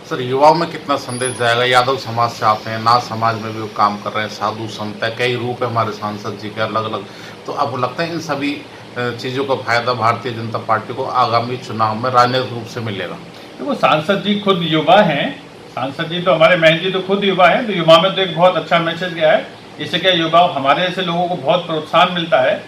सर, युवाओं में कितना संदेश जाएगा? यादव समाज से आते हैं, नाथ समाज में भी वो काम कर रहे हैं, साधु संत है, कई रूप है हमारे सांसद जी के अलग अलग। तो आपको लगता है इन सभी चीज़ों का फायदा भारतीय जनता पार्टी को आगामी चुनाव में राजनीतिक रूप से मिलेगा? देखो, सांसद जी खुद युवा हैं, सांसद जी तो हमारे महंत जी तो खुद युवा हैं, तो युवा में तो एक बहुत अच्छा मैसेज गया है। इससे क्या युवा हमारे जैसे लोगों को बहुत प्रोत्साहन मिलता है।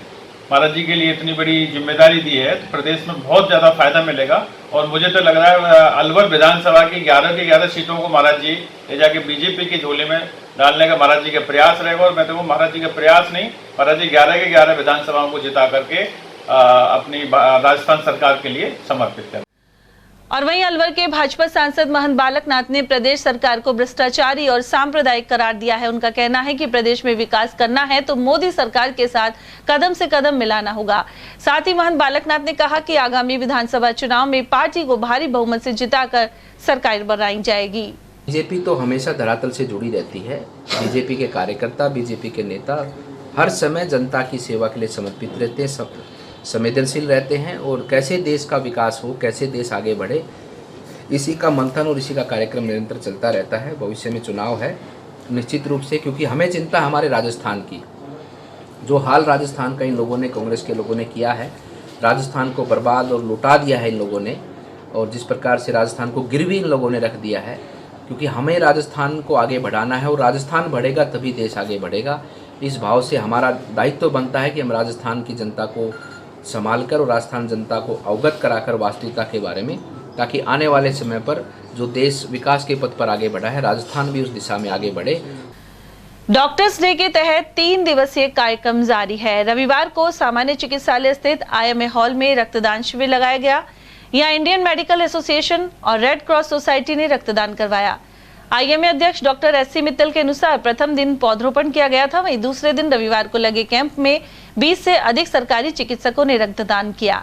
महाराज जी के लिए इतनी बड़ी जिम्मेदारी दी है तो प्रदेश में बहुत ज़्यादा फायदा मिलेगा। और मुझे तो लग रहा है अलवर विधानसभा की 11 की 11 सीटों को महाराज जी ले जाके बीजेपी की झोली में डालने का महाराज जी का प्रयास रहेगा। और मैं तो वो महाराज जी का प्रयास नहीं, महाराज जी 11 के 11 विधानसभाओं को जिता करके अपनी राजस्थान सरकार के लिए समर्पित करें। और वहीं अलवर के भाजपा सांसद महंत बालकनाथ ने प्रदेश सरकार को भ्रष्टाचारी और सांप्रदायिक करार दिया है। उनका कहना है कि प्रदेश में विकास करना है तो मोदी सरकार के साथ कदम से कदम मिलाना होगा। साथ ही महंत बालकनाथ ने कहा कि आगामी विधानसभा चुनाव में पार्टी को भारी बहुमत से जिताकर सरकार बनाई जाएगी। बीजेपी तो हमेशा धरातल से जुड़ी रहती है। बीजेपी के कार्यकर्ता, बीजेपी के नेता हर समय जनता की सेवा के लिए समर्पित रहते हैं, सब संवेदनशील रहते हैं और कैसे देश का विकास हो, कैसे देश आगे बढ़े, इसी का मंथन और इसी का कार्यक्रम निरंतर चलता रहता है। भविष्य में चुनाव है निश्चित रूप से, क्योंकि हमें चिंता हमारे राजस्थान की, जो हाल राजस्थान का इन लोगों ने, कांग्रेस के लोगों ने किया है राजस्थान को बर्बाद और लुटा दिया है इन लोगों ने, और जिस प्रकार से राजस्थान को गिरवी इन लोगों ने रख दिया है, क्योंकि हमें राजस्थान को आगे बढ़ाना है और राजस्थान बढ़ेगा तभी देश आगे बढ़ेगा। इस भाव से हमारा दायित्व बनता है कि हम राजस्थान की जनता को संभाल कर और राजस्थान जनता को अवगत कराकर वास्तविकता के बारे में, ताकि आने वाले समय पर जो देश विकास के पथ पर आगे बढ़ा है, राजस्थान भी उस दिशा में आगे बढ़े। डॉक्टर्स डे के तहत 3 दिवसीय कार्यक्रम जारी है। रविवार को सामान्य चिकित्सालय स्थित IMA हॉल में रक्तदान शिविर लगाया गया। यहाँ इंडियन मेडिकल एसोसिएशन और रेड क्रॉस सोसाइटी ने रक्तदान करवाया। IMA अध्यक्ष डॉक्टर SC मित्तल के अनुसार प्रथम दिन पौधरोपण किया गया था, वहीं दूसरे दिन रविवार को लगे कैंप में 20 से अधिक सरकारी चिकित्सकों ने रक्तदान किया।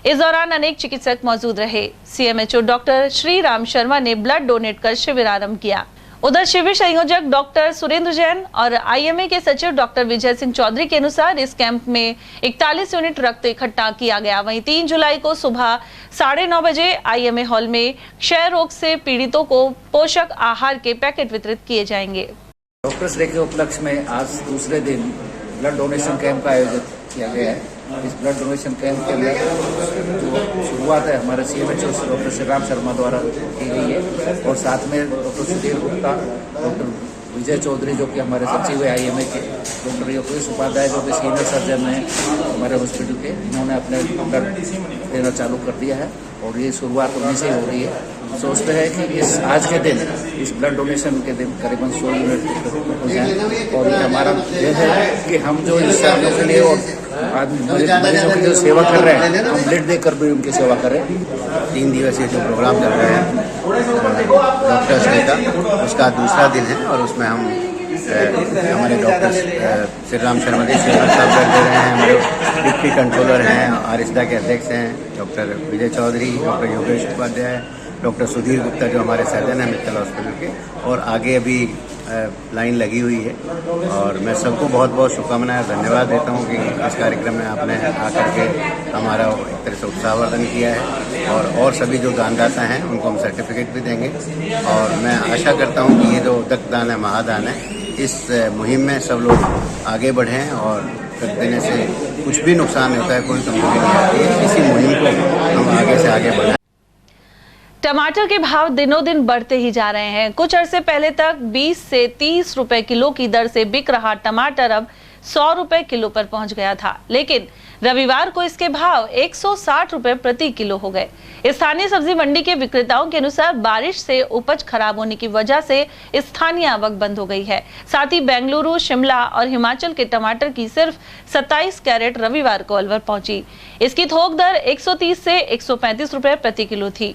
इस दौरान अनेक चिकित्सक मौजूद रहे। CMHO डॉक्टर श्री राम शर्मा ने ब्लड डोनेट कर शिविर आरंभ किया। उधर शिविर संयोजक डॉक्टर सुरेंद्र जैन और IMA के सचिव डॉक्टर विजय सिंह चौधरी के अनुसार इस कैंप में 41 यूनिट रक्त इकट्ठा किया गया। वहीं 3 जुलाई को सुबह 9:30 बजे IMA हॉल में क्षय रोग से पीड़ितों को पोषक आहार के पैकेट वितरित किए जाएंगे। डॉक्टर्स डे के उपलक्ष्य में आज दूसरे दिन ब्लड डोनेशन कैंप का आयोजन किया गया है। इस ब्लड डोनेशन कैंप के अंदर जो शुरुआत है हमारे CMHO डॉक्टर श्री राम शर्मा द्वारा की गई है, और साथ में डॉक्टर सुधीर गुप्ता, डॉक्टर विजय चौधरी जो कि हमारे सचिव है IMA के, डॉक्टर योगेश उपाध्याय जो कि सीनियर सर्जन हैं हमारे हॉस्पिटल के, इन्होंने अपने ब्लड देना चालू कर दिया है और ये शुरुआत उन्हीं से हो रही है। सोचते हैं कि इस आज के दिन, इस ब्लड डोनेशन के दिन करीबन 100 यूनिट हो जाए, और ये हमारा यह है कि हम जो इस सालों के लिए और मरीजों की जो सेवा कर रहे हैं, हम ब्लड देकर भी उनकी सेवा करें। 3 दिवसीय जो प्रोग्राम चल रहा है डॉक्टर्स डे का, उसका दूसरा दिन है और उसमें हम हमारे डॉक्टर श्री राम शर्मा जी साहब ब्लड दे रहे हैं। हमारे डिप्टी कंट्रोलर हैं, आरिस्दा के अध्यक्ष हैं डॉक्टर विजय चौधरी, डॉक्टर योगेश उपाध्याय, डॉक्टर सुधीर गुप्ता जो हमारे सर्जन हैं मित्तल हॉस्पिटल के, और आगे अभी लाइन लगी हुई है। और मैं सबको बहुत बहुत शुभकामनाएं और धन्यवाद देता हूं कि इस कार्यक्रम में आपने आकर के हमारा एक तरह से उत्साहवर्धन किया है, और सभी जो दानदाता हैं उनको हम सर्टिफिकेट भी देंगे। और मैं आशा करता हूं कि ये जो रक्तदान है, महादान है, इस मुहिम में सब लोग आगे बढ़ें, और रक्त देने से कुछ भी नुकसान होता है, कोई कमजोरी नहीं आती है। इसी मुहिम को हम आगे से आगे बढ़ाएं। टमाटर के भाव दिनों दिन बढ़ते ही जा रहे हैं। कुछ अरसे पहले तक 20 से 30 रुपए किलो की दर से बिक रहा टमाटर अब 100 रुपए किलो पर पहुंच गया था, लेकिन रविवार को इसके भाव 160 रुपए प्रति किलो हो गए। स्थानीय सब्जी मंडी के विक्रेताओं के अनुसार बारिश से उपज खराब होने की वजह से स्थानीय आवक बंद हो गई है। साथ ही बेंगलुरु, शिमला और हिमाचल के टमाटर की सिर्फ 27 कैरेट रविवार को अलवर पहुंची। इसकी थोक दर 130 से 135 रुपए प्रति किलो थी।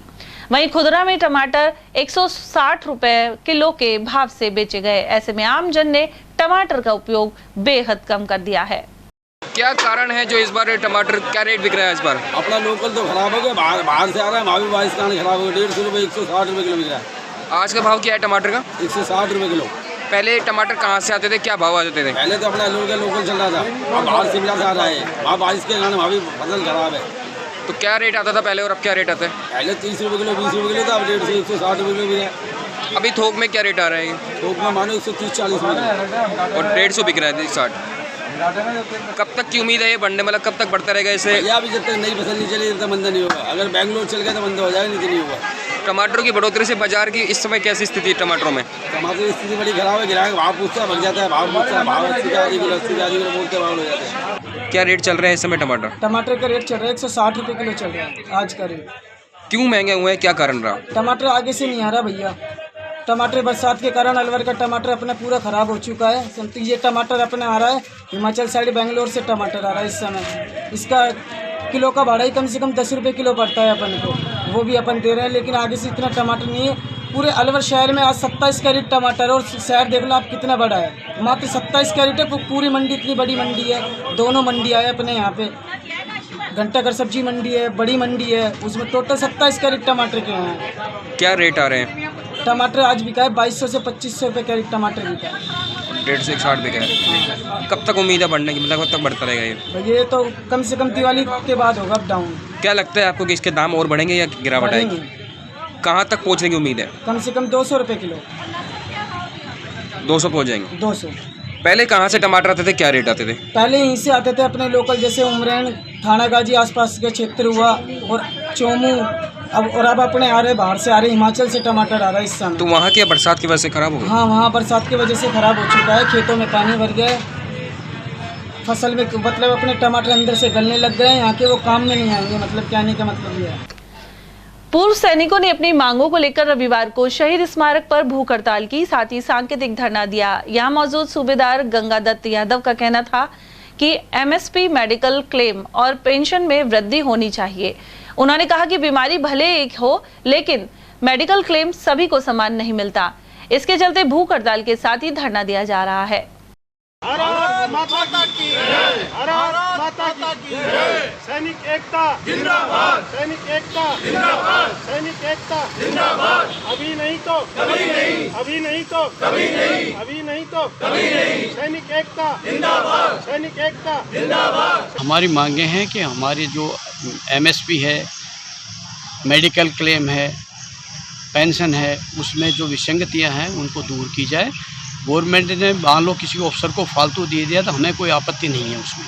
वहीं खुदरा में टमाटर 160 रुपए किलो के भाव से बेचे गए। ऐसे में आम जन ने टमाटर का उपयोग बेहद कम कर दिया है। क्या कारण है जो इस बार टमाटर क्या रेट बिक रहा है इस बार? अपना लोकल तो खराब हो गया, बाहर से आ रहा है, भाव भी बारिश का खराब हो गया। 150 रुपये 160 रुपये किलो बिक रहा है। आज का भाव क्या है टमाटर का? 160 रुपये किलो। पहले टमाटर कहाँ से आते थे, क्या भाव आते थे? पहले तो अपना लोकल चल रहा था, अब बाहर शिमला से आ रहा है। वहाँ बारिश के कारण वहाँ भी फसल खराब है। तो क्या रेट आता था पहले और अब क्या रेट आता है? पहले 30 रुपये किलो, 20 रुपये किलो था, अब 150 160 रुपये किलो बिक रहा है। अभी थोक में क्या रेट आ रहा है? थोक में मानो 130-40 रुपये और 150 बिक रहा है 160। कब तक की उम्मीद है ये बढ़ने, मतलब कब तक बढ़ता रहेगा इसे? अभी जब तक नई फसल नहीं चली तब तक मंदा नहीं होगा। अगर बेंगलोर चल गया तो मंदा हो जाएगा, नहीं तो नहीं होगा। टमाटरों की बढ़ोतरी से बाजार की इस समय कैसी स्थिति है टमाटरों में? टमाटर की स्थिति बड़ी खराब है। गिराएगा भाव पूछता है, बढ़ जाता है, भाव पूछता है, भाव 80 का 80 किलो बोलते भाव हो जाते हैं। क्या रेट चल रहे हैं इस समय टमाटर? टमाटर का रेट चल रहा है 160 रुपये किलो चल रहा है आज का रेट। क्यों महंगे हुए हैं, क्या कारण रहा? टमाटर आगे से नहीं आ रहा भैया। टमाटर बरसात के कारण अलवर का टमाटर अपना पूरा ख़राब हो चुका है। ये टमाटर अपने आ रहा है हिमाचल साइड, बेंगलोर से टमाटर आ रहा है इस समय। इसका किलो का भाड़ा ही कम से कम 10 रुपये किलो पड़ता है अपन को, वो भी अपन दे रहे हैं, लेकिन आगे से इतना टमाटर नहीं है। पूरे अलवर शहर में आज 27 कैरेट टमाटर, और शहर देख लो आप कितना बड़ा है, मात्र 27 कैरेट है। पूरी मंडी इतनी बड़ी मंडी है, दोनों मंडी आए अपने यहाँ पे, घंटाघर सब्जी मंडी है, बड़ी मंडी है, उसमें टोटल 27 कैरेट टमाटर के हैं। क्या रेट आ रहे हैं? टमाटर आज बिका है 2200 से 2500 रुपये कैरेट टमाटर बिका है। 150 से 160 बिका है। कब तक उम्मीद है बढ़ने की, मतलब कब तक बढ़ता रहेगा ये तो कम से कम दिवाली के बाद होगा अप डाउन। क्या लगता है आपको कि इसके दाम और बढ़ेंगे या गिरावट आएगी? कहाँ तक पहुँचने की उम्मीद है? कम से कम 200 रुपये किलो। 200 पहुँच जाएंगे? 200। पहले कहाँ से टमाटर आते थे, क्या रेट आते थे? पहले यहीं से आते थे अपने लोकल, जैसे उमरैन, थाना गाजी आसपास के क्षेत्र हुआ और चोमू, अब अपने आ रहे, बाहर से आ रहे, हिमाचल से टमाटर आ रहा है इस समय। तो वहाँ की बरसात की वजह से खराब हो गया? हाँ, वहाँ बरसात की वजह से खराब हो चुका है, खेतों में पानी भर गया, फसल में मतलब अपने टमाटर अंदर से गलने लग गए, यहाँ के वो काम में नहीं आएंगे, मतलब कहने का मतलब ये है। पूर्व सैनिकों ने अपनी मांगों को लेकर रविवार को शहीद स्मारक पर भूख हड़ताल की, साथ ही सांकेतिक धरना दिया। यहां मौजूद सूबेदार गंगादत्त यादव का कहना था कि एमएसपी, मेडिकल क्लेम और पेंशन में वृद्धि होनी चाहिए। उन्होंने कहा कि बीमारी भले एक हो, लेकिन मेडिकल क्लेम सभी को समान नहीं मिलता। इसके चलते भूख हड़ताल के साथ ही धरना दिया जा रहा है। सैनिक एकता जिंदाबाद, सैनिक एकता जिंदाबाद, सैनिक एकता जिंदाबाद। अभी नहीं तो कभी नहीं, अभी नहीं तो कभी नहीं, अभी नहीं तो कभी नहीं। सैनिक एकता जिंदाबाद, सैनिक एकता जिंदाबाद। हमारी मांगे हैं कि हमारी जो एमएसपी है, मेडिकल क्लेम है, पेंशन है, उसमें जो विसंगतियां हैं उनको दूर की जाए। गवर्नमेंट ने मान लो किसी अफसर को फालतू दे दिया तो हमें कोई आपत्ति नहीं है उसमें।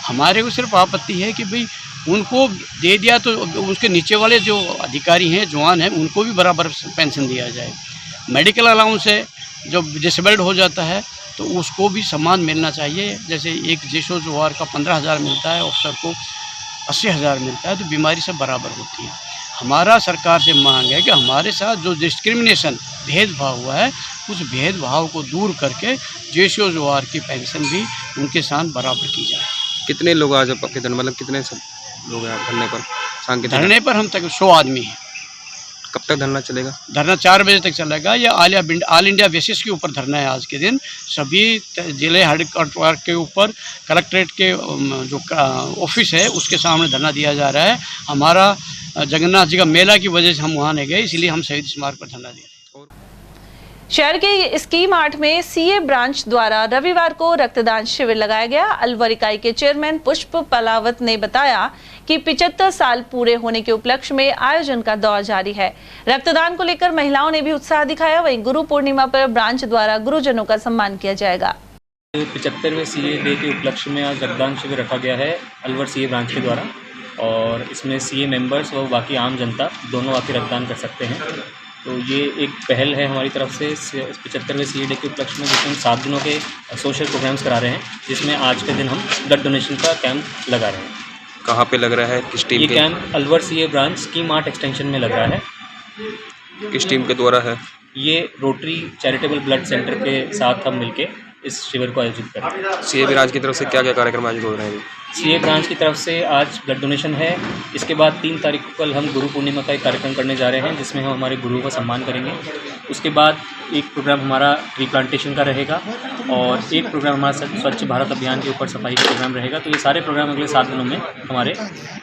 हमारे को सिर्फ आपत्ति है कि भाई उनको दे दिया तो उसके नीचे वाले जो अधिकारी हैं, जवान हैं, उनको भी बराबर पेंशन दिया जाए। मेडिकल अलाउंस है, जो डिसेबल्ड हो जाता है तो उसको भी समान मिलना चाहिए। जैसे एक जेशो जवार का 15,000 मिलता है, अफसर को 80,000 मिलता है, तो बीमारी सब बराबर होती है। हमारा सरकार से मांग है कि हमारे साथ जो डिस्क्रिमिनेशन, भेदभाव हुआ है, उस भेदभाव को दूर करके जेशो जवार की पेंशन भी उनके साथ बराबर की जाए। कितने लोग आज आपके धरने, मतलब कितने सब लोग हैं धरने पर? धरने पर हम तक 100 आदमी हैं। कब तक धरना चलेगा? धरना 4 बजे तक चलेगा। ये ऑल इंडिया बेसिस के ऊपर धरना है आज के दिन। सभी जिले हेडक्वार्टर के ऊपर, कलेक्ट्रेट के जो ऑफिस है उसके सामने धरना दिया जा रहा है। हमारा जगन्नाथ जी का मेला की वजह से हम वहाँ नहीं गए, इसलिए हम शहीद स्मारक पर धरना दिया। शहर के स्कीम 8 में सीए ब्रांच द्वारा रविवार को रक्तदान शिविर लगाया गया। अलवर इकाई के चेयरमैन पुष्प पलावत ने बताया कि 75 साल पूरे होने के उपलक्ष्य में आयोजन का दौर जारी है। रक्तदान को लेकर महिलाओं ने भी उत्साह दिखाया। वहीं गुरु पूर्णिमा पर ब्रांच द्वारा गुरुजनों का सम्मान किया जाएगा। 75वें सीए डे के उपलक्ष्य में आज रक्तदान शिविर रखा गया है अलवर सीए ब्रांच के द्वारा, और इसमें सीए मेंबर्स व बाकी आम जनता दोनों आके रक्तदान कर सकते हैं। तो ये एक पहल है हमारी तरफ से 75वें सीए डे के उपलक्ष्य में, जिसमें हम 7 दिनों के सोशल प्रोग्राम्स करा रहे हैं, जिसमें आज के दिन हम ब्लड डोनेशन का कैंप लगा रहे हैं। कहाँ पे लग रहा है, किस टीम? ये camp Alwar CA branch scheme 8 extension में लग रहा है। किस टीम के द्वारा है? ये रोटरी चैरिटेबल ब्लड सेंटर के साथ हम मिलके इस शिविर को आयोजित कर रहे हैं। सीए ब्रांच की तरफ से क्या क्या कार्यक्रम आयोजित हो रहे हैं? सीए ब्रांच की तरफ से आज ब्लड डोनेशन है। इसके बाद 3 तारीख को कल हम गुरु पूर्णिमा का एक कार्यक्रम करने जा रहे हैं, जिसमें हम हमारे गुरुओं का सम्मान करेंगे। उसके बाद एक प्रोग्राम हमारा ट्री प्लांटेशन का रहेगा, और एक प्रोग्राम हमारा स्वच्छ भारत अभियान के ऊपर सफाई का प्रोग्राम रहेगा। तो ये सारे प्रोग्राम अगले 7 दिनों में हमारे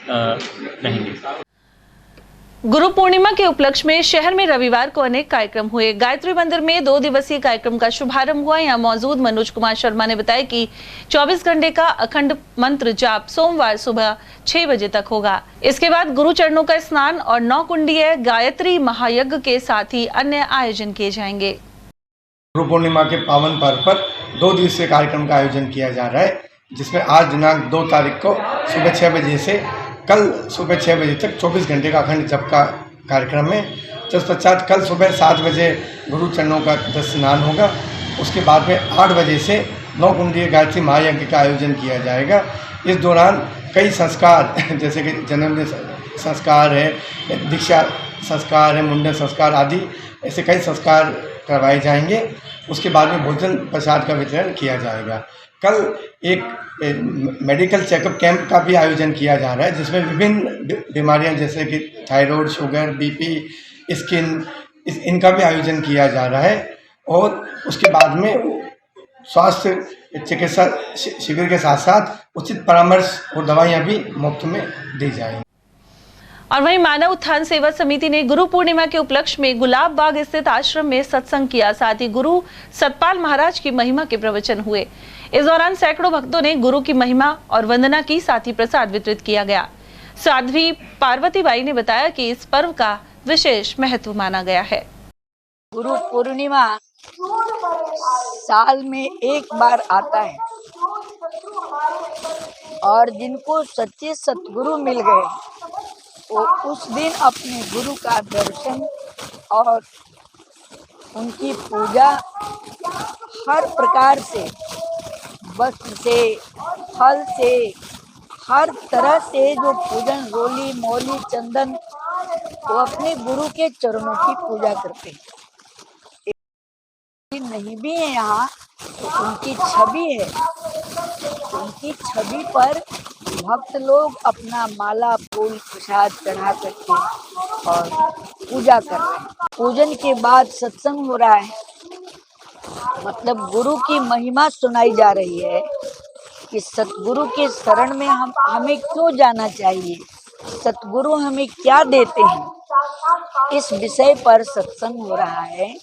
रहेंगे। गुरु पूर्णिमा के उपलक्ष्य में शहर में रविवार को अनेक कार्यक्रम हुए। गायत्री मंदिर में 2 दिवसीय कार्यक्रम का शुभारंभ हुआ। यहाँ मौजूद मनोज कुमार शर्मा ने बताया कि 24 घंटे का अखंड मंत्र जाप सोमवार सुबह 6 बजे तक होगा। इसके बाद गुरु चरणों का स्नान और 9 कुंडीय गायत्री महायज्ञ के साथ ही अन्य आयोजन किए जाएंगे। गुरु पूर्णिमा के पावन पर्व पर 2 दिवसीय कार्यक्रम का आयोजन किया जा रहा है, जिसमें आज दिनांक 2 तारीख को सुबह 6 बजे से कल सुबह 6 बजे तक 24 घंटे का अखंड जप का कार्यक्रम है। तत्पश्चात कल सुबह 7 बजे गुरु चरणों का स्नान होगा। उसके बाद में 8 बजे से 9 कुंडीय गायत्री महायज्ञ का आयोजन किया जाएगा। इस दौरान कई संस्कार जैसे कि जन्मदिन संस्कार है, दीक्षा संस्कार है, मुंडन संस्कार आदि ऐसे कई संस्कार करवाए जाएंगे। उसके बाद में भोजन प्रसाद का वितरण किया जाएगा। कल एक मेडिकल चेकअप कैंप का भी आयोजन किया जा रहा है, जिसमें विभिन्न बीमारियां जैसे कि थायराइड, शुगर, बीपी, स्किन, इनका भी आयोजन किया जा रहा है। और उसके बाद में स्वास्थ्य चिकित्सा शिविर के साथ साथ उचित परामर्श और दवाइयां भी मुफ्त में दी जाएंगी। और वहीं मानव उत्थान सेवा समिति ने गुरु पूर्णिमा के उपलक्ष्य में गुलाब बाग स्थित आश्रम में सत्संग किया। साथ ही गुरु सतपाल महाराज की महिमा के प्रवचन हुए। इस दौरान सैकड़ों भक्तों ने गुरु की महिमा और वंदना की, साथ ही प्रसाद वितरित किया गया। साध्वी पार्वतीबाई ने बताया कि इस पर्व का विशेष महत्व माना गया है। गुरु पूर्णिमा साल में एक बार आता है और जिनको सच्चे सतगुरु मिल गए वो उस दिन अपने गुरु का दर्शन और उनकी पूजा हर प्रकार से, वस्त्र से, फल से, हर तरह से जो पूजन, रोली मोली चंदन, वो अपने गुरु के चरणों की पूजा करते हैं। नहीं भी है यहाँ तो उनकी छवि है, उनकी छवि पर भक्त लोग अपना माला फूल प्रसाद चढ़ा करके और पूजा कर रहे हैं। पूजन के बाद सत्संग हो रहा है, मतलब गुरु की महिमा सुनाई जा रही है कि सतगुरु के शरण में हमें क्यों जाना चाहिए, सतगुरु हमें क्या देते हैं, इस विषय पर सत्संग हो रहा है।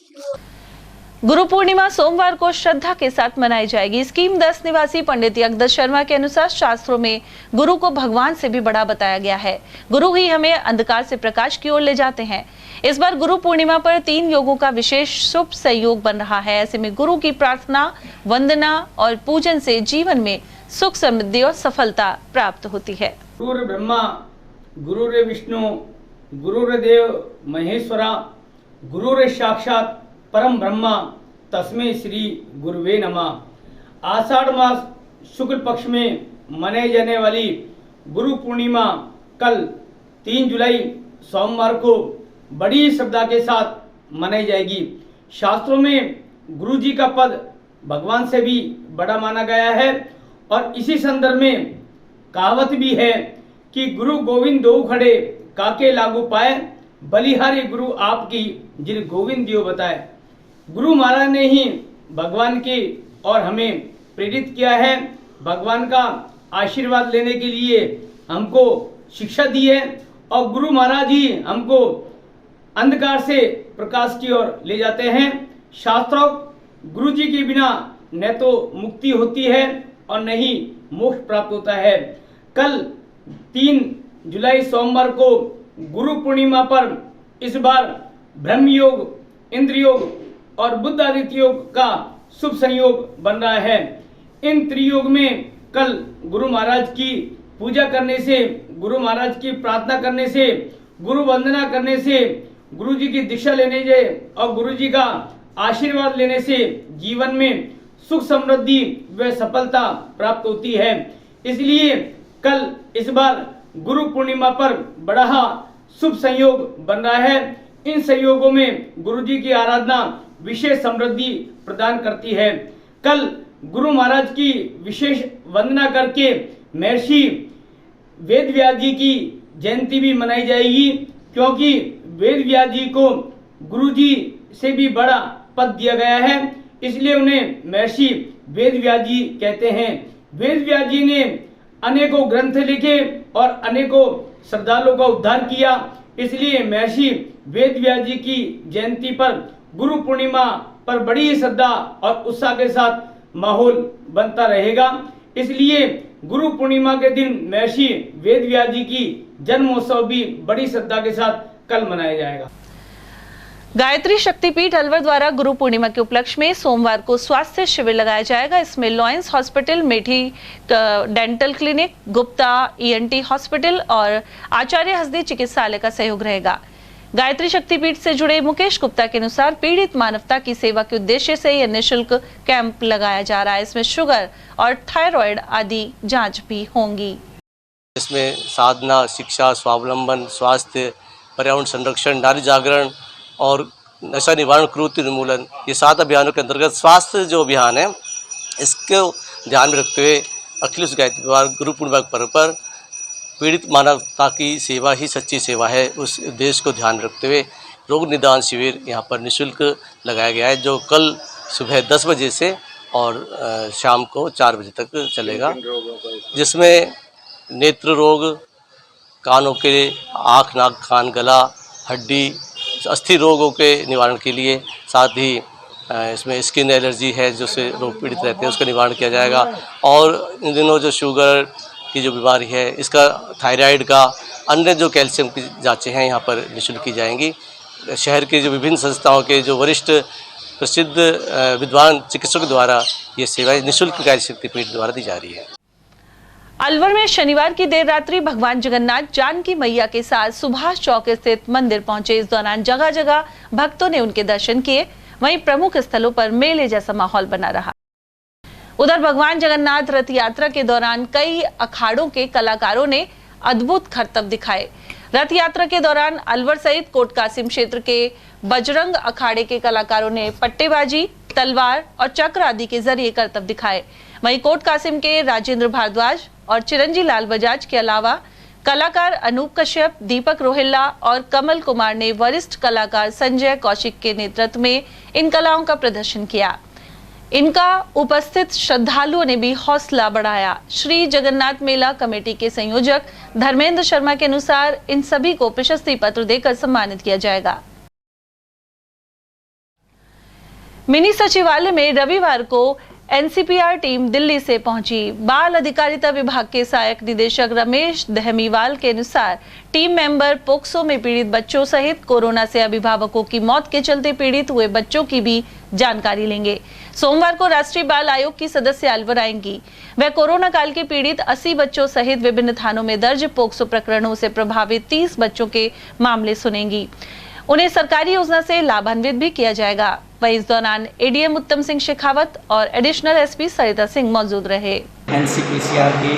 गुरु पूर्णिमा सोमवार को श्रद्धा के साथ मनाई जाएगी। स्कीम 10 निवासी पंडित यज्ञदत्त शर्मा के अनुसार शास्त्रों में गुरु को भगवान से भी बड़ा बताया गया है। गुरु ही हमें अंधकार से प्रकाश की ओर ले जाते हैं। इस बार गुरु पूर्णिमा पर 3 योगों का विशेष शुभ सहयोग बन रहा है। ऐसे में गुरु की प्रार्थना, वंदना और पूजन से जीवन में सुख, समृद्धि और सफलता प्राप्त होती है। गुरुर् ब्रह्मा गुरुर् विष्णु गुरुर्देव महेश्वरा गुरुर् साक्षात परम ब्रह्मा तस्मै श्री गुरुवे नमः। आषाढ़ मास शुक्ल पक्ष में मनाई जाने वाली गुरु पूर्णिमा कल 3 जुलाई सोमवार को बड़ी श्रद्धा के साथ मनाई जाएगी। शास्त्रों में गुरु जी का पद भगवान से भी बड़ा माना गया है और इसी संदर्भ में कहावत भी है कि गुरु गोविंद दो खड़े काके लागू पाए, बलिहारी गुरु आपकी जिन गोविंद दियो बताए। गुरु महाराज ने ही भगवान की और हमें प्रेरित किया है। भगवान का आशीर्वाद लेने के लिए हमको शिक्षा दी है और गुरु महाराज ही हमको अंधकार से प्रकाश की ओर ले जाते हैं। शास्त्रों गुरु जी के बिना न तो मुक्ति होती है और न ही मोक्ष प्राप्त होता है। कल 3 जुलाई सोमवार को गुरु पूर्णिमा पर इस बार ब्रह्म योग, इंद्र योग और बुद्ध आदित्य योग का शुभ संयोग बन रहा है। इन त्रियोग में कल गुरु महाराज की पूजा करने से, गुरु महाराज की प्रार्थना करने से, गुरु वंदना करने से, गुरु जी की दीक्षा लेने से और गुरु जी का आशीर्वाद लेने से जीवन में सुख, समृद्धि व सफलता प्राप्त होती है। इसलिए कल इस बार गुरु पूर्णिमा पर बड़ा शुभ संयोग बन रहा है। इन संयोगों में गुरु जी की आराधना विशेष समृद्धि प्रदान करती है। कल गुरु महाराज की विशेष वंदना करके महर्षि वेद व्यास जी की जयंती भी मनाई जाएगी, क्योंकि वेद व्यास जी को गुरु जी से भी बड़ा पद दिया गया है, इसलिए उन्हें महर्षि वेद व्यास जी कहते हैं। वेद व्यास जी ने अनेकों ग्रंथ लिखे और अनेकों श्रद्धालुओं का उद्धार किया, इसलिए महर्षि वेद व्यास जी की जयंती पर गुरु पूर्णिमा पर बड़ी श्रद्धा और उत्साह के साथ माहौल बनता रहेगा। इसलिए गुरु पूर्णिमा के दिन महर्षि वेद व्यास जी की जन्मोत्सव भी बड़ी श्रद्धा के साथ कल मनाया जाएगा। गायत्री शक्तिपीठ अलवर द्वारा गुरु पूर्णिमा के उपलक्ष्य में सोमवार को स्वास्थ्य शिविर लगाया जाएगा। इसमें lions hospital, Methi dental clinic, Gupta ENT hospital और आचार्य हसदी चिकित्सालय का सहयोग रहेगा। गायत्री शक्तिपीठ से जुड़े मुकेश गुप्ता के अनुसार पीड़ित मानवता की सेवा के उद्देश्य से यह निःशुल्क कैंप लगाया जा रहा है। इसमें शुगर और थायराइड आदि जांच भी होंगी। इसमें साधना, शिक्षा, स्वावलंबन, स्वास्थ्य, पर्यावरण संरक्षण, नारी जागरण और नशा निवारण, कुरीति निर्मूलन, ये 7 अभियानों के अंतर्गत स्वास्थ्य जो अभियान है इसको ध्यान में रखते हुए अखिलेश गायत्री परिवार गुरु पूर्णिमा के पर्व पर पीड़ित मानवता की सेवा ही सच्ची सेवा है, उस उद्देश्य को ध्यान रखते हुए रोग निदान शिविर यहाँ पर निःशुल्क लगाया गया है, जो कल सुबह 10 बजे से और शाम को 4 बजे तक चलेगा, जिसमें नेत्र रोग, कानों के, आँख, नाक, कान, गला, हड्डी, अस्थि रोगों के निवारण के लिए, साथ ही इसमें स्किन एलर्जी है जो से रोग पीड़ित रहते हैं उसका निवारण किया जाएगा। और इन दिनों जो शुगर की जो बीमारी है, इसका, थायराइड का, अन्य जो कैल्शियम की जांचें हैं यहाँ पर निःशुल्क की जाएंगी। शहर के जो विभिन्न संस्थाओं के जो वरिष्ठ प्रसिद्ध विद्वान चिकित्सकों द्वारा ये सेवाएं निःशुल्क गायत्री शक्तिपीठ द्वारा दी जा रही है। अलवर में शनिवार की देर रात्रि भगवान जगन्नाथ जानकी मैया के साथ सुभाष चौक स्थित मंदिर पहुंचे। इस दौरान जगह जगह भक्तों ने उनके दर्शन किए। वहीं प्रमुख स्थलों पर मेले जैसा माहौल बना रहा। उधर भगवान जगन्नाथ रथ यात्रा के दौरान कई अखाड़ों के कलाकारों ने अद्भुत करतब दिखाए। रथ यात्रा के दौरान अलवर सहित कोट कासिम क्षेत्र के बजरंग अखाड़े के कलाकारों ने पट्टेबाजी, तलवार और चक्र आदि के जरिए करतब दिखाए। वहीं कोट कासिम के राजेंद्र भारद्वाज और चिरंजी लाल बजाज के अलावा कलाकार अनूप कश्यप, दीपक रोहिल्ला और कमल कुमार ने वरिष्ठ कलाकार संजय कौशिक के नेतृत्व में इन कलाओं का प्रदर्शन किया। इनका उपस्थित श्रद्धालुओं ने भी हौसला बढ़ाया। श्री जगन्नाथ मेला कमेटी के संयोजक धर्मेंद्र शर्मा के अनुसार इन सभी को प्रशस्ति पत्र देकर सम्मानित किया जाएगा। मिनी सचिवालय में रविवार को एनसीपीआर टीम दिल्ली से पहुंची। बाल अधिकारिता विभाग के सहायक निदेशक रमेश दहमीवाल के अनुसार टीम मेंबर पोक्सो में पीड़ित बच्चों सहित कोरोना से अभिभावकों की मौत के चलते पीड़ित हुए बच्चों की भी जानकारी लेंगे। सोमवार को राष्ट्रीय बाल आयोग की सदस्य अलवर आएंगी। वह कोरोना काल के पीड़ित 80 बच्चों सहित विभिन्न थानों में दर्ज पोक्सो प्रकरणों से प्रभावित 30 बच्चों के मामले सुनेंगी। उन्हें सरकारी योजना से लाभान्वित भी किया जाएगा। वहीं इस दौरान एडीएम उत्तम सिंह शेखावत और एडिशनल एसपी सरिता सिंह मौजूद रहे। एनसीपीसीआर की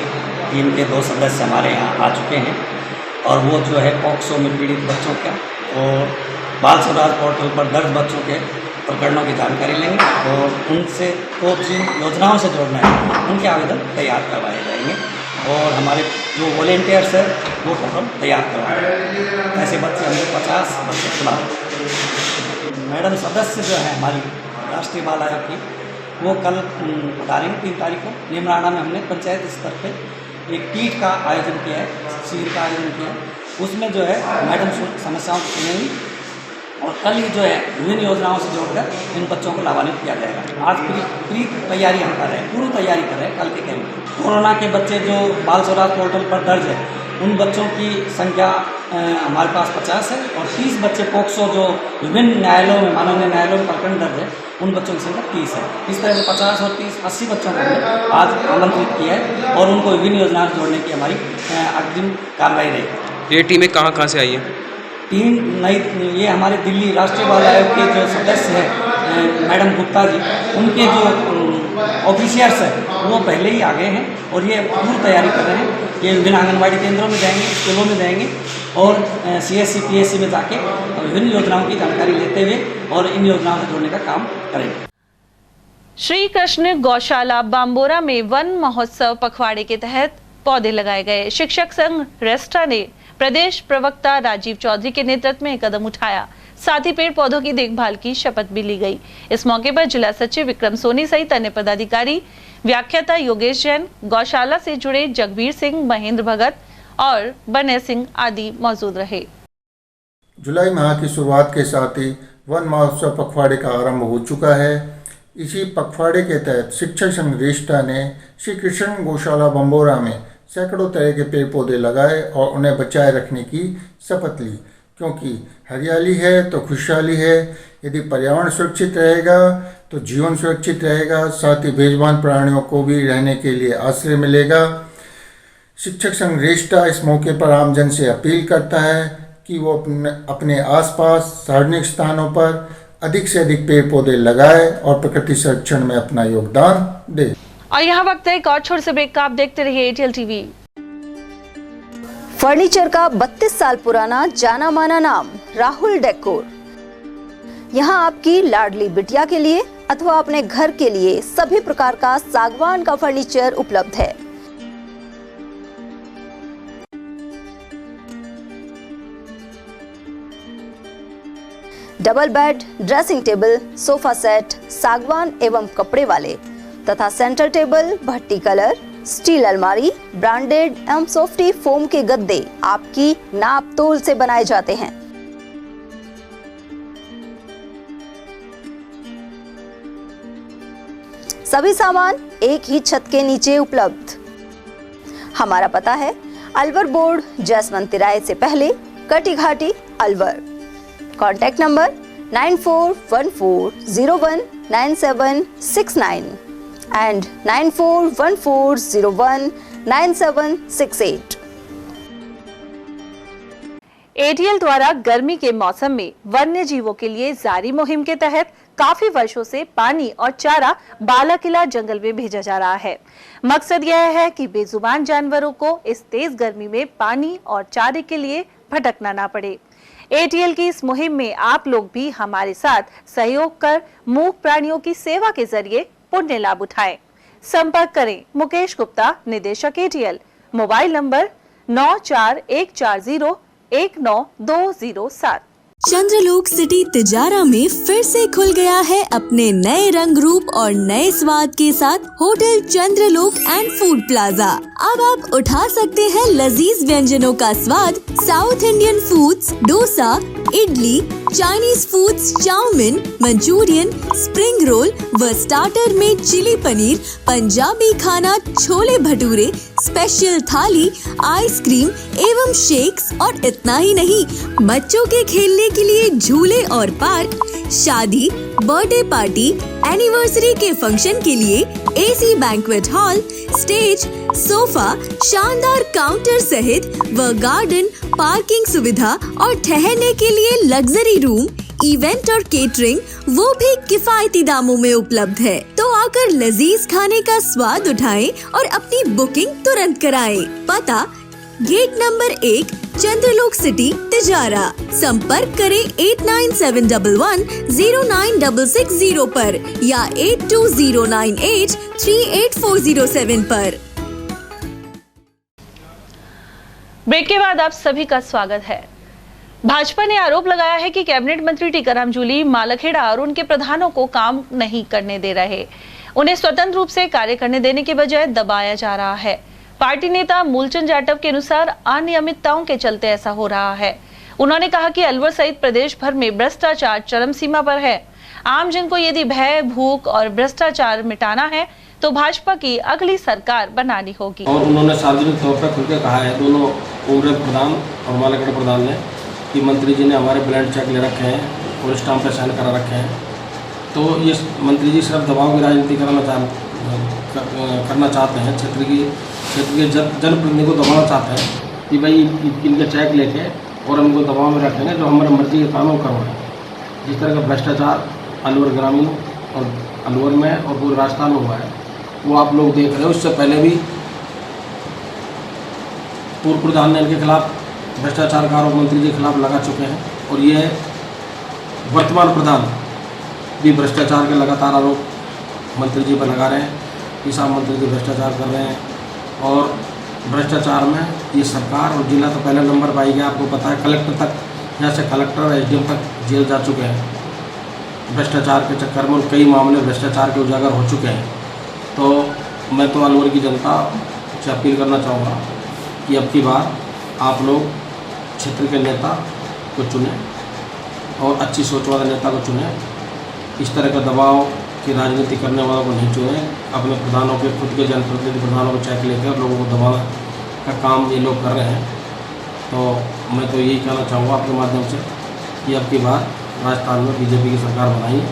टीम के 2 सदस्य हमारे यहाँ आ चुके हैं और वो जो है पॉक्सो में पीड़ित बच्चों का और बाल स्वराज पोर्टल पर दर्ज बच्चों के प्रकरणों की जानकारी लेंगे और उनसे को जिन योजनाओं से जोड़ना है उनके आवेदन तैयार करवाए जाएंगे और हमारे जो वॉलेंटियर्स है वो फॉर्म तैयार करवा रहे हैं। ऐसे बच्चे हमने 50 बच्चे खुला। मैडम सदस्य जो है हमारी राष्ट्रीय बाल आयोग की वो कल पधारेंगे 3 तारीख को। नीमराणा में हमने पंचायत स्तर पे एक पीठ का आयोजन किया है, शिविर का आयोजन किया है। उसमें जो है मैडम समस्याओं को सुनेंगी और कल ही जो है विभिन्न योजनाओं से जोड़कर इन बच्चों को लाभान्वित किया जाएगा। आज पूरी तैयारी हम कर रहे हैं, पूरी तैयारी कर रहे हैं कल के कैंप। कोरोना के बच्चे जो बाल स्वराज पोर्टल पर दर्ज है उन बच्चों की संख्या हमारे पास 50 है और 30 बच्चे पोक्सो जो विभिन्न न्यायालयों में माननीय न्यायालयों में प्रकरण दर्ज है उन बच्चों की संख्या 30 है। इस तरह से 50 और 30 80 बच्चों को हमने आज आमंत्रित किया है और उनको विभिन्न योजनाओं से जोड़ने की हमारी अग्रिम कार्रवाई रहेगी। ये टीमें कहाँ से आई है? टीम नई ये हमारे दिल्ली राष्ट्रीय बाल आयोग के जो सदस्य हैं मैडम गुप्ता जी, उनके जो ऑफिशियर्स हैं वो पहले ही आ गए हैं और ये पूरी तैयारी कर रहे हैं। ये विभिन्न आंगनबाड़ी केंद्रों में जाएंगे, स्कूलों में जाएंगे और सीएससी पीएससी में जाके विभिन्न योजनाओं की जानकारी लेते हुए और इन योजनाओं से जोड़ने का काम करेंगे। श्री कृष्ण गौशाला बाम्बोरा में वन महोत्सव पखवाड़े के तहत पौधे लगाए गए। शिक्षक संघ रेस्टा ने प्रदेश प्रवक्ता राजीव चौधरी के नेतृत्व में कदम उठाया। साथ ही पेड़ पौधों की देखभाल की शपथ भी ली गई। इस मौके पर जिला सचिव विक्रम सोनी सहित अन्य पदाधिकारी, व्याख्याता योगेश जैन, गौशाला से जुड़े जगबीर सिंह, महेंद्र भगत और बनय सिंह आदि मौजूद रहे। जुलाई माह की शुरुआत के साथ ही वन महोत्सव पखवाड़े का आरंभ हो चुका है। इसी पखवाड़े के तहत शिक्षक संघ रेस्टा ने श्री कृष्ण गौशाला बम्बोरा में सैकड़ों तरह के पेड़ पौधे लगाए और उन्हें बचाए रखने की शपथ ली, क्योंकि हरियाली है तो खुशहाली है। यदि पर्यावरण सुरक्षित रहेगा तो जीवन सुरक्षित रहेगा, साथ ही बेजुबान प्राणियों को भी रहने के लिए आश्रय मिलेगा। शिक्षक संघ रेस्टा इस मौके पर आमजन से अपील करता है कि वो अपने आसपास सार्वजनिक स्थानों पर अधिक से अधिक पेड़ पौधे लगाए और प्रकृति संरक्षण में अपना योगदान दे। और यहाँ वक्त है एक और छोटे से ब्रेक का। आप देखते रहिए एटीएल टीवी। फर्नीचर का 32 साल पुराना जाना माना नाम राहुल डेकोर। यहाँ आपकी लाडली बिटिया के लिए अथवा अपने घर के लिए सभी प्रकार का सागवान का फर्नीचर उपलब्ध है। Double bed, dressing table, sofa set सागवान एवं कपड़े वाले तथा सेंटर टेबल, भट्टी कलर, स्टील अलमारी, ब्रांडेड एवं सॉफ्टी फोम के गद्दे आपकी नाप तोल से बनाए जाते हैं। सभी सामान एक ही छत के नीचे उपलब्ध। हमारा पता है अलवर बोर्ड, जैसमंद तिराहे से पहले, Kati Ghati, Alwar. Contact number 9414019769 and 9414019768. ATL द्वारा गर्मी के मौसम में वन्य जीवों के लिए जारी मुहिम के तहत काफी वर्षों से पानी और चारा बालाकिला जंगल में भेजा जा रहा है। मकसद यह है कि बेजुबान जानवरों को इस तेज गर्मी में पानी और चारे के लिए भटकना ना पड़े। एटीएल की इस मुहिम में आप लोग भी हमारे साथ सहयोग कर मूक प्राणियों की सेवा के जरिए पुण्य लाभ उठाएं। संपर्क करें मुकेश गुप्ता, निदेशक एटीएल, मोबाइल नंबर 9414019207। चंद्रलोक सिटी तिजारा में फिर से खुल गया है अपने नए रंग रूप और नए स्वाद के साथ hotel Chandralok and food plaza. अब आप उठा सकते हैं लजीज व्यंजनों का स्वाद। South Indian foods, dosa, idli, Chinese foods, chow mein, Manchurian, spring roll व स्टार्टर में चिली पनीर, पंजाबी खाना, छोले भटूरे, स्पेशल थाली, आइसक्रीम एवं शेक्स और इतना ही नहीं, बच्चों के खेलने के लिए झूले और पार्क, शादी, बर्थडे पार्टी, एनिवर्सरी के फंक्शन के लिए AC banquet hall, stage, sofa, शानदार काउंटर सहित व गार्डन, पार्किंग सुविधा और ठहरने के लिए लग्जरी रूम, इवेंट और केटरिंग वो भी किफायती दामों में उपलब्ध है। तो आकर लजीज खाने का स्वाद उठाएं और अपनी बुकिंग तुरंत कराएं। पता गेट नंबर 1, चंद्रलोक सिटी तिजारा। संपर्क करें 8971109660 पर या 8209838407 पर। ब्रेक के बाद आप सभी का स्वागत है। भाजपा ने आरोप लगाया है कि कैबिनेट मंत्री टीकाराम जूली, मालखेड़ा और उनके प्रधानों को काम नहीं करने दे रहे। उन्हें स्वतंत्र रूप से कार्य करने देने के बजाय दबाया जा रहा है। पार्टी नेता मूलचंद जाटव के अनुसार अनियमितताओं के चलते ऐसा हो रहा है। उन्होंने कहा कि अलवर सहित प्रदेश भर में भ्रष्टाचार चरम सीमा पर है। आम जन को यदि भय, भूख और भ्रष्टाचार मिटाना है तो भाजपा की अगली सरकार बनानी होगी। और उन्होंने सार्वजनिक तौर पर खुलकर कहा है, दोनों कांग्रेस प्रधान और मालखेड़ा प्रधान ने, कि मंत्री जी ने हमारे ब्लैंक चेक ले रखे हैं और स्टाम्प पे साइन करा रखे हैं। तो ये मंत्री जी सिर्फ दबाव की राजनीति करना चाहते हैं। क्षेत्र के जनप्रतिनिधि को दबाना चाहते हैं कि भाई इनके चेक लेके और हम इनको दबाव में रखेंगे जो हमारे मर्जी के कानून करवाएं। जिस तरह का भ्रष्टाचार अलवर ग्रामीण और अलवर में और पूरे राजस्थान में हुआ है वो आप लोग देख रहे हो। उससे पहले भी पूर्व प्रधान ने इनके खिलाफ भ्रष्टाचार का आरोप मंत्री जी के खिलाफ लगा चुके हैं और ये वर्तमान प्रधान भी भ्रष्टाचार के लगातार आरोप मंत्री जी पर लगा रहे हैं कि साहब मंत्री जी भ्रष्टाचार कर रहे हैं। और भ्रष्टाचार में ये सरकार और जिला तो पहले नंबर पर आई गया। आपको पता है कलेक्टर तक, यहाँ से कलेक्टर एसडीएम तक जेल जा चुके हैं भ्रष्टाचार के चक्कर में। कई मामले भ्रष्टाचार के उजागर हो चुके हैं। तो मैं तो अलवर की जनता से अपील करना चाहूँगा कि अब की बार आप लोग क्षेत्र के नेता को चुनें और अच्छी सोच वाले नेता को चुनें। इस तरह का दबाव की राजनीति करने वालों को नहीं चुनें। अपने प्रधानों के, खुद के जनप्रतिनिधि प्रधानों को चेक लेकर लोगों को दबाने का काम ये लोग कर रहे हैं। तो मैं तो यही कहना चाहूँगा आपके माध्यम से कि अब की बार राजस्थान में बीजेपी की सरकार बनाई।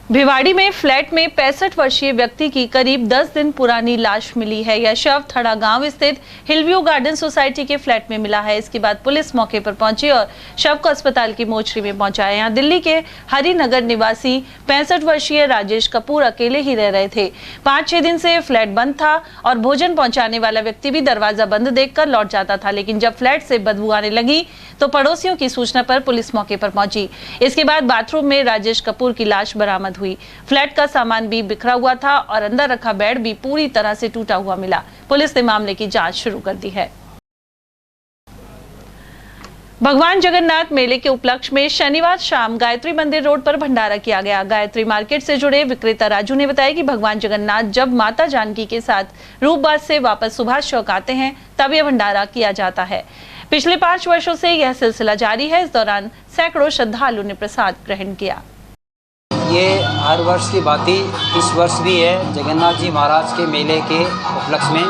भिवाड़ी में फ्लैट में 65 वर्षीय व्यक्ति की करीब 10 दिन पुरानी लाश मिली है। यह शव थड़ा गांव स्थित हिलव्यू गार्डन सोसाइटी के फ्लैट में मिला है। इसके बाद पुलिस मौके पर पहुंची और शव को अस्पताल की मोर्चरी में पहुंचाया। यहां दिल्ली के हरिनगर निवासी 65 वर्षीय राजेश कपूर अकेले ही रह रहे थे। 5-6 दिन से फ्लैट बंद था और भोजन पहुंचाने वाला व्यक्ति भी दरवाजा बंद देखकर लौट जाता था। लेकिन जब फ्लैट से बदबू आने लगी तो पड़ोसियों की सूचना पर पुलिस मौके पर पहुंची। इसके बाद बाथरूम में राजेश कपूर की लाश बरामद हुई। फ्लैट का सामान भी बिखरा हुआ था और अंदर रखा बेड भी पूरी तरह से टूटा हुआ मिला। पुलिस ने मामले की जांच शुरू कर दी है। भगवान जगन्नाथ मेले के उपलक्ष्य में शनिवार शाम गायत्री मंदिर रोड पर भंडारा किया गया। गायत्री मार्केट से जुड़े विक्रेता राजू ने बताया कि भगवान जगन्नाथ जब माता जानकी के साथ रूपबाज से वापस सुभाष चौक आते हैं तब यह भंडारा किया जाता है। पिछले 5 वर्षों से यह सिलसिला जारी है। इस दौरान सैकड़ों श्रद्धालुओं ने प्रसाद ग्रहण किया। ये हर वर्ष की बात ही इस वर्ष भी है। जगन्नाथ जी महाराज के मेले के उपलक्ष्य में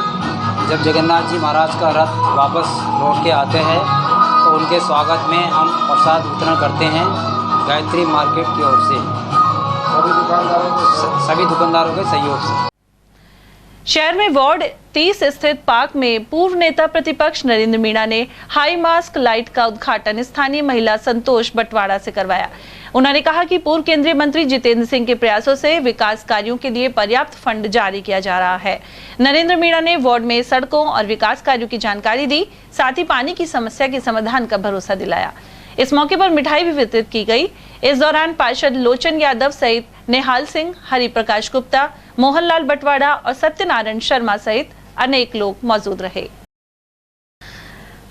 जब जगन्नाथ जी महाराज का रथ वापस लौट के आते हैं तो उनके स्वागत में हम प्रसाद वितरण करते हैं। गायत्री मार्केट की ओर से सभी दुकानदारों के सहयोग से। शहर में वार्ड 30 स्थित पार्क में पूर्व नेता प्रतिपक्ष नरेंद्र मीणा ने हाई मास्क लाइट का उद्घाटन स्थानीय महिला संतोष बटवाड़ा से करवाया। उन्होंने कहा कि पूर्व केंद्रीय मंत्री जितेंद्र सिंह के प्रयासों से विकास कार्यों के लिए पर्याप्त फंड जारी किया जा रहा है। नरेंद्र मीणा ने वार्ड में सड़कों और विकास कार्यों की जानकारी दी, साथ ही पानी की समस्या के समाधान का भरोसा दिलाया। इस मौके पर मिठाई भी वितरित की गई। इस दौरान पार्षद लोचन यादव सहित निहाल सिंह, हरि प्रकाश गुप्ता, मोहनलाल बटवाड़ा और सत्यनारायण शर्मा सहित अनेक लोग मौजूद रहे।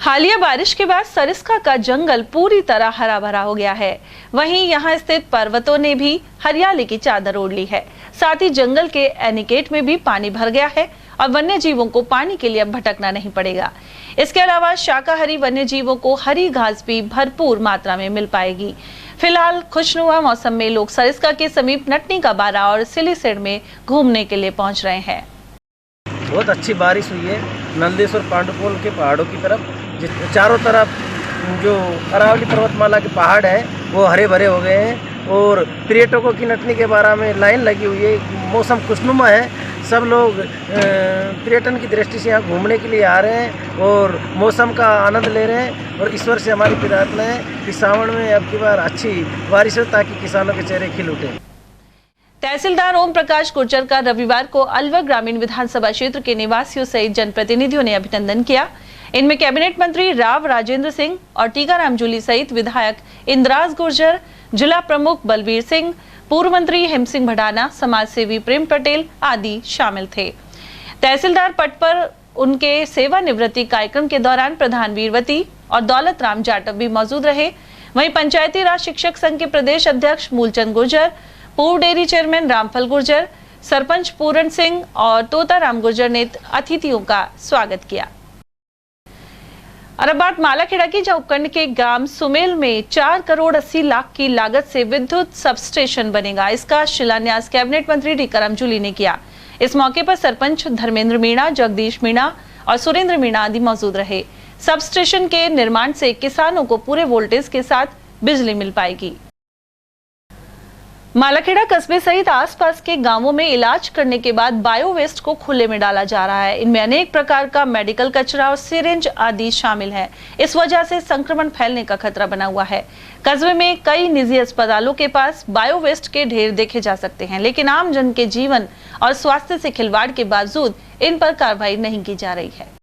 हालिया बारिश के बाद सरिस्का का जंगल पूरी तरह हरा भरा हो गया है। वहीं यहां स्थित पर्वतों ने भी हरियाली की चादर ओढ़ ली है। साथ ही जंगल के एनिकेट में भी पानी भर गया है और वन्य जीवों को पानी के लिए अब भटकना नहीं पड़ेगा। इसके अलावा शाकाहारी वन्य जीवों को हरी घास भी भरपूर मात्रा में मिल पाएगी। फिलहाल खुशनुमा मौसम में लोग सरिस्का के समीप नटनी का बारा और सिलीसेड में घूमने के लिए पहुंच रहे हैं। बहुत अच्छी बारिश हुई है नंदेश्वर पांडुपोल के पहाड़ों की तरफ। चारों तरफ जो अरावली पर्वतमाला के पहाड़ है वो हरे भरे हो गए हैं और पर्यटकों की नटनी के बारा में लाइन लगी हुई है। मौसम खुशनुमा है, सब लोग पर्यटन की दृष्टि से यहाँ घूमने के लिए आ रहे हैं और मौसम का आनंद ले रहे हैं। और ईश्वर से हमारी प्रार्थना है कि सावन में अब की बार अच्छी बारिश हो ताकि किसानों के चेहरे खिल उठे। तहसीलदार ओम प्रकाश गुर्जर का रविवार को अलवर ग्रामीण विधानसभा क्षेत्र के निवासियों सहित जनप्रतिनिधियों ने अभिनंदन किया। इनमें कैबिनेट मंत्री राव राजेंद्र सिंह और टीकाराम जूली सहित विधायक इंद्राज गुर्जर, जिला प्रमुख बलबीर सिंह, पूर्व मंत्री हेम सिंह भडाना, समाज सेवी प्रेम पटेल आदि शामिल थे। तहसीलदार पद पर उनके सेवानिवृत्ति कार्यक्रम के दौरान प्रधान वीरवती और दौलत राम जाटव भी मौजूद रहे। वहीं पंचायती राज शिक्षक संघ के प्रदेश अध्यक्ष मूलचंद गुर्जर, पूर्व डेयरी चेयरमैन रामफल गुर्जर, सरपंच पूरन सिंह और तोताराम गुर्जर ने अतिथियों का स्वागत किया। और अब बात मालाखेड़ा की, जहां उपखंड के ग्राम सुमेल में 4 करोड़ 80 लाख की लागत से विद्युत सब स्टेशन बनेगा। इसका शिलान्यास कैबिनेट मंत्री टीकाराम जूली ने किया। इस मौके पर सरपंच धर्मेंद्र मीणा, जगदीश मीणा और सुरेंद्र मीणा आदि मौजूद रहे। सब स्टेशन के निर्माण से किसानों को पूरे वोल्टेज के साथ बिजली मिल पाएगी। मालाखेड़ा कस्बे सहित आसपास के गांवों में इलाज करने के बाद बायो वेस्ट को खुले में डाला जा रहा है। इनमें अनेक प्रकार का मेडिकल कचरा और सिरिंज आदि शामिल है। इस वजह से संक्रमण फैलने का खतरा बना हुआ है। कस्बे में कई निजी अस्पतालों के पास बायो वेस्ट के ढेर देखे जा सकते हैं, लेकिन आम जन के जीवन और स्वास्थ्य से खिलवाड़ के बावजूद इन पर कार्रवाई नहीं की जा रही है।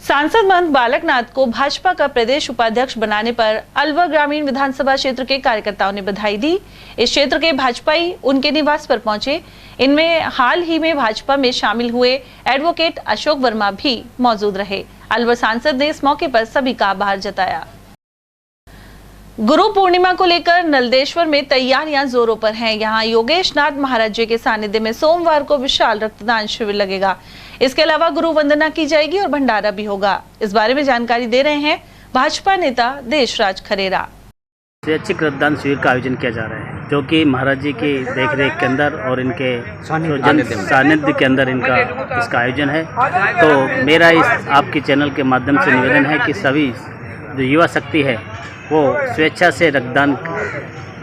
सांसद महंत बालकनाथ को भाजपा का प्रदेश उपाध्यक्ष बनाने पर अलवर ग्रामीण विधानसभा क्षेत्र के कार्यकर्ताओं ने बधाई दी। इस क्षेत्र के भाजपाई उनके निवास पर पहुंचे। इनमें हाल ही में भाजपा में शामिल हुए एडवोकेट अशोक वर्मा भी मौजूद रहे। अलवर सांसद ने इस मौके पर सभी का आभार जताया। गुरु पूर्णिमा को लेकर नलदेश्वर में तैयारियां जोरों पर हैं। यहां योगेश नाथ महाराज जी के सानिध्य में सोमवार को विशाल रक्तदान शिविर लगेगा। इसके अलावा गुरु वंदना की जाएगी और भंडारा भी होगा। इस बारे में जानकारी दे रहे हैं भाजपा नेता देशराज खरेरा। स्वैच्छिक रक्तदान शिविर का आयोजन किया जा रहा है, जो कि महाराज जी की देखरेख के अंदर और इनके सानिध्य के अंदर इनका इसका आयोजन है। तो मेरा इस आपके चैनल के माध्यम से निवेदन है कि सभी जो युवा शक्ति है वो स्वेच्छा से रक्तदान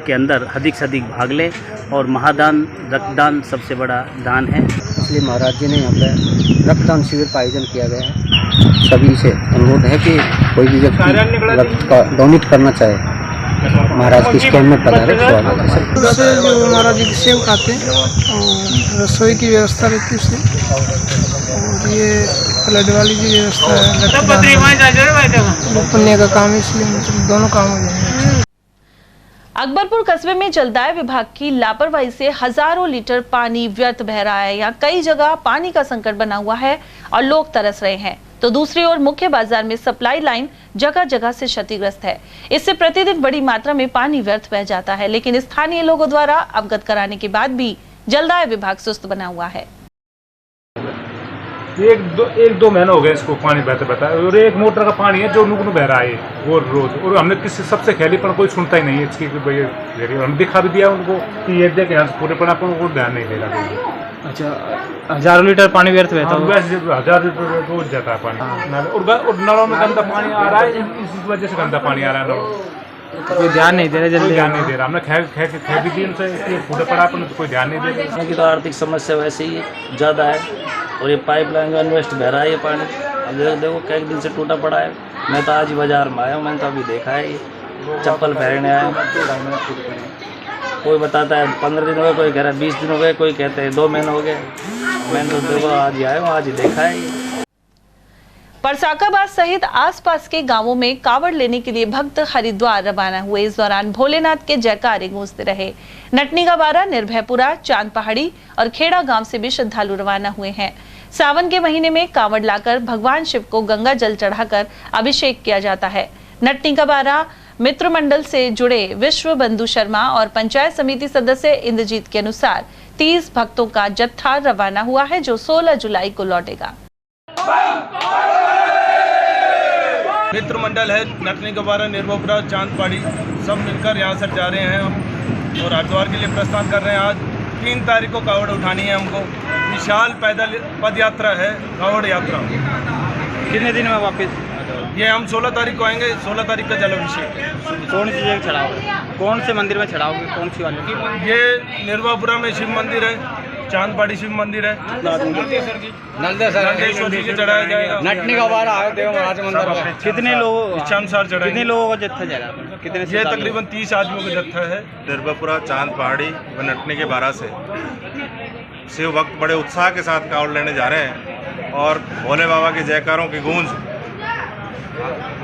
के अंदर अधिक से अधिक भाग लें और महादान रक्तदान सबसे बड़ा दान है। इसलिए महाराज जी ने यहाँ पर रक्तदान शिविर का आयोजन किया गया है। सभी से अनुरोध है कि कोई भी व्यक्ति रक्त का डोनेट करना चाहे महाराज की कैंप में पधारे। जो महाराज जी की सेव खाते हैं और रसोई की व्यवस्था रहती है और ये ब्लड वाली भी व्यवस्था है। पुण्य का काम इसलिए मतलब दोनों काम हो जाएंगे। अकबरपुर कस्बे में जलदाय विभाग की लापरवाही से हजारों लीटर पानी व्यर्थ बह रहा है। यहाँ कई जगह पानी का संकट बना हुआ है और लोग तरस रहे हैं, तो दूसरी ओर मुख्य बाजार में सप्लाई लाइन जगह जगह से क्षतिग्रस्त है। इससे प्रतिदिन बड़ी मात्रा में पानी व्यर्थ बह जाता है, लेकिन स्थानीय लोगों द्वारा अवगत कराने के बाद भी जलदाय विभाग सुस्त बना हुआ है। एक दो महीना हो गया इसको पानी बहते बहता है और एक मोटर का पानी है जो नुकनु बह रहा है वो रोज, और हमने किसी सबसे खेली पर कोई सुनता ही नहीं है इसकी। हमने दिखा भी दिया उनको कि ये देखे यहाँ पूरे पर उनको ध्यान नहीं दे रहा। अच्छा, हजारों लीटर पानी व्यर्थ बहता है। वैसे 1000 लीटर रोज जाता है पानी और नलों में गंदा पानी आ रहा है, इस वजह से गंदा पानी आ रहा है नलों। कोई ध्यान नहीं दे रहा, जल्दी ध्यान नहीं दे रहा। हमने खैर भी दी उनसे, इसलिए फूटे पड़ा पर कोई ध्यान नहीं दे रहा। की तो आर्थिक समस्या वैसे ही ज़्यादा है और ये पाइपलाइन का इन्वेस्ट बह रहा है ये पानी। अब देखो कई दिन से टूटा पड़ा है। मैं तो आज ही बाजार में आया हूँ, मैंने तो अभी देखा है ये चप्पल पहनने आया। कोई बताता है 15 दिन हो गए, कोई कह रहा है 20 दिन हो गए, कोई कहते हैं 2 महीने हो गए। मैंने तो देखो आज ही आया हूँ, आज ही देखा है ये। परसाकाबाद सहित आसपास के गांवों में कावड़ लेने के लिए भक्त हरिद्वार रवाना हुए। इस दौरान भोलेनाथ के जयकारे गूंजते रहे। नटनी का बारा, निर्भयपुरा, चांद पहाड़ी और खेड़ा गांव से भी श्रद्धालु रवाना हुए हैं। सावन के महीने में कावड़ लाकर भगवान शिव को गंगा जल चढ़ाकर अभिषेक किया जाता है। नटनी का बारा मित्र मंडल से जुड़े विश्व बंधु शर्मा और पंचायत समिति सदस्य इंद्रजीत के अनुसार 30 भक्तों का जत्था रवाना हुआ है, जो 16 जुलाई को लौटेगा। मित्र मंडल है नटनी गबारा, निर्भयपुरा, चांद पहाड़ी सब मिलकर यहाँ से जा रहे हैं हम और हरिद्वार के लिए प्रस्थान कर रहे हैं। आज 3 तारीख को कावड़ उठानी है हमको। विशाल पैदल पद यात्रा है, कावड़ यात्रा। कितने दिन में वापस? ये हम 16 तारीख को आएंगे। 16 तारीख का जलाभिषेक है। कौन सी जगह चढ़ाओगे? कौन से मंदिर में चढ़ाओगे? कौन सी वाली? ये निर्भयपुरा में शिव मंदिर है, चांद पहाड़ी शिव मंदिर है, नंदेश्वर जी के चढ़ाया जाएगा। नटनी का बारा देव महाराज मंदिर। कितने लोग इच्छानुसार चढ़ाएंगे। कितने लोगों का जत्था जा रहा है? कितने? ये तकरीबन 30 आदमियों का जत्था है। निर्भयपुरा, चांद पहाड़ी व नटनी के बारा से शिव भक्त बड़े उत्साह के साथ कावड़ लेने जा रहे हैं और भोले बाबा के जयकारों की गूंज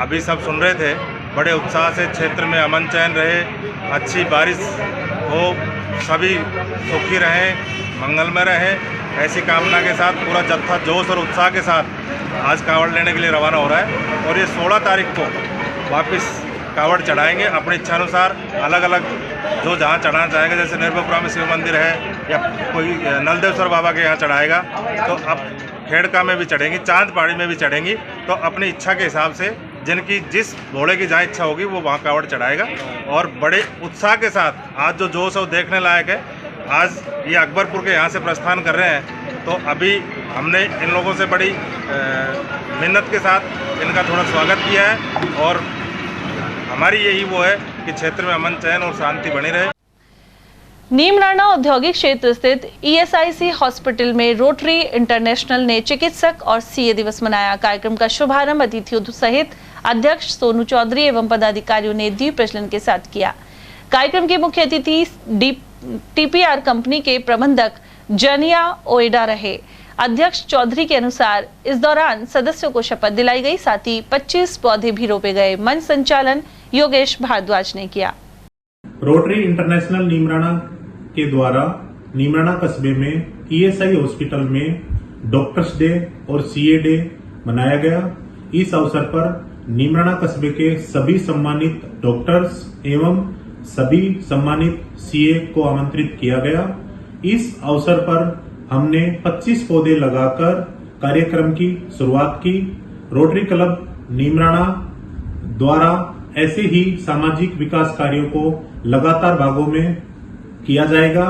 अभी सब सुन रहे थे। बड़े उत्साह से क्षेत्र में अमन चैन रहे, अच्छी बारिश हो, सभी सुखी रहें, मंगलमय रहें, ऐसी कामना के साथ पूरा जत्था जोश और उत्साह के साथ आज कावड़ लेने के लिए रवाना हो रहा है। और ये 16 तारीख को वापस कावड़ चढ़ाएंगे अपनी इच्छानुसार। अलग अलग जो जहाँ चढ़ाना चाहेगा, जैसे निर्भयपुरा में शिव मंदिर है या कोई नलदेश्वर बाबा के यहाँ चढ़ाएगा, तो अब खेड़का में भी चढ़ेंगी, चांद पहाड़ी में भी चढ़ेंगी। तो अपनी इच्छा के हिसाब से जिनकी जिस भोले की जहाँ इच्छा होगी वो वहाँ कावड़ चढ़ाएगा। और बड़े उत्साह के साथ आज जो जोश है वो देखने लायक है। आज ये अकबरपुर के यहाँ से प्रस्थान कर रहे हैं, तो अभी हमने इन लोगों से बड़ी मिन्नत के साथ इनका थोड़ा स्वागत किया है और हमारी यही वो है कि क्षेत्र में अमन चैन और शांति बनी रहे। नीमराना औद्योगिक क्षेत्र स्थित ESIC हॉस्पिटल में रोटरी इंटरनेशनल ने चिकित्सक और CA दिवस मनाया। कार्यक्रम का शुभारंभ अतिथियों सहित अध्यक्ष सोनू चौधरी एवं पदाधिकारियों ने दीप प्रज्वलन के साथ किया। कार्यक्रम के मुख्य अतिथि TPR कंपनी के प्रबंधक जनिया ओएडा रहे। अध्यक्ष चौधरी के अनुसार इस दौरान सदस्यों को शपथ दिलाई गई, साथ ही 25 पौधे भी रोपे गए। मंच संचालन योगेश भारद्वाज ने किया। रोटरी इंटरनेशनल नीमराना के द्वारा नीमराना कस्बे में ESI हॉस्पिटल में डॉक्टर्स डे और CA डे मनाया गया। इस अवसर पर नीमराना कस्बे के सभी सम्मानित डॉक्टर्स एवं सभी सम्मानित CA को आमंत्रित किया गया। इस अवसर पर हमने 25 पौधे लगाकर कार्यक्रम की शुरुआत की। रोटरी क्लब नीमराना द्वारा ऐसे ही सामाजिक विकास कार्यों को लगातार भागों में किया जाएगा।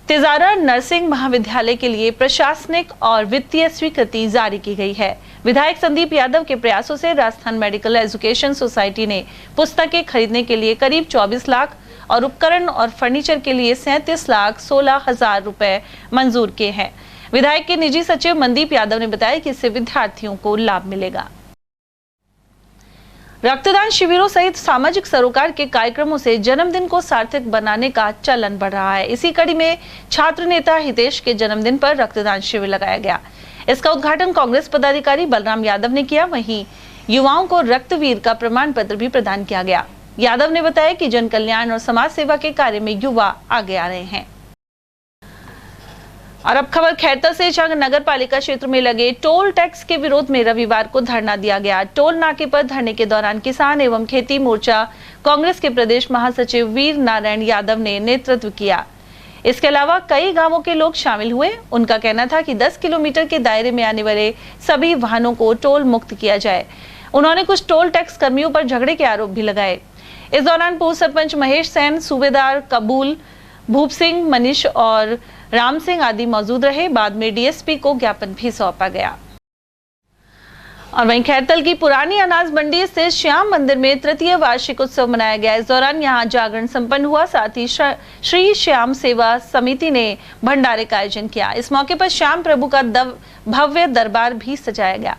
तिजारा नर्सिंग महाविद्यालय के लिए प्रशासनिक और वित्तीय स्वीकृति जारी की गई है। विधायक संदीप यादव के प्रयासों से राजस्थान मेडिकल एजुकेशन सोसाइटी ने पुस्तकें खरीदने के लिए करीब 24 लाख और उपकरण और फर्नीचर के लिए 37,16,000 रुपए मंजूर किए हैं। विधायक के निजी सचिव मनदीप यादव ने बताया कि इससे विद्यार्थियों को लाभ मिलेगा। रक्तदान शिविरों सहित सामाजिक सरोकार के कार्यक्रमों से जन्मदिन को सार्थक बनाने का चलन बढ़ रहा है। इसी कड़ी में छात्र नेता हितेश के जन्मदिन पर रक्तदान शिविर लगाया गया। इसका उद्घाटन कांग्रेस पदाधिकारी बलराम यादव ने किया। वहीं युवाओं को रक्तवीर का प्रमाण पत्र भी प्रदान किया गया। यादव ने बताया कि जन कल्याण और समाज सेवा के कार्य में युवा आगे आ रहे हैं। और अब खबर खैरता से, जहां नगर पालिका क्षेत्र में लगे टोल टैक्स के विरोध में रविवार को धरना दिया गया। टोल नाके पर धरने के दौरान किसान एवं खेती मोर्चा कांग्रेस के प्रदेश महासचिव वीर नारायण यादव ने नेतृत्व किया। इसके अलावा कई गांवों के लोग शामिल हुए। उनका कहना था कि 10 किलोमीटर के दायरे में आने वाले सभी वाहनों को टोल मुक्त किया जाए। उन्होंने कुछ टोल टैक्स कर्मियों पर झगड़े के आरोप भी लगाए। इस दौरान पूर्व सरपंच महेश सैन, सूबेदार कबूल, भूप सिंह, मनीष और राम सिंह आदि मौजूद रहे। बाद में DSP को ज्ञापन भी सौंपा गया। और वहीं खैरतल की पुरानी अनाज मंडी स्थित श्याम मंदिर में तृतीय वार्षिक उत्सव मनाया गया। इस दौरान यहां जागरण संपन्न हुआ। साथ ही श्री श्याम सेवा समिति ने भंडारे का आयोजन किया। इस मौके पर श्याम प्रभु का भव्य दरबार भी सजाया गया।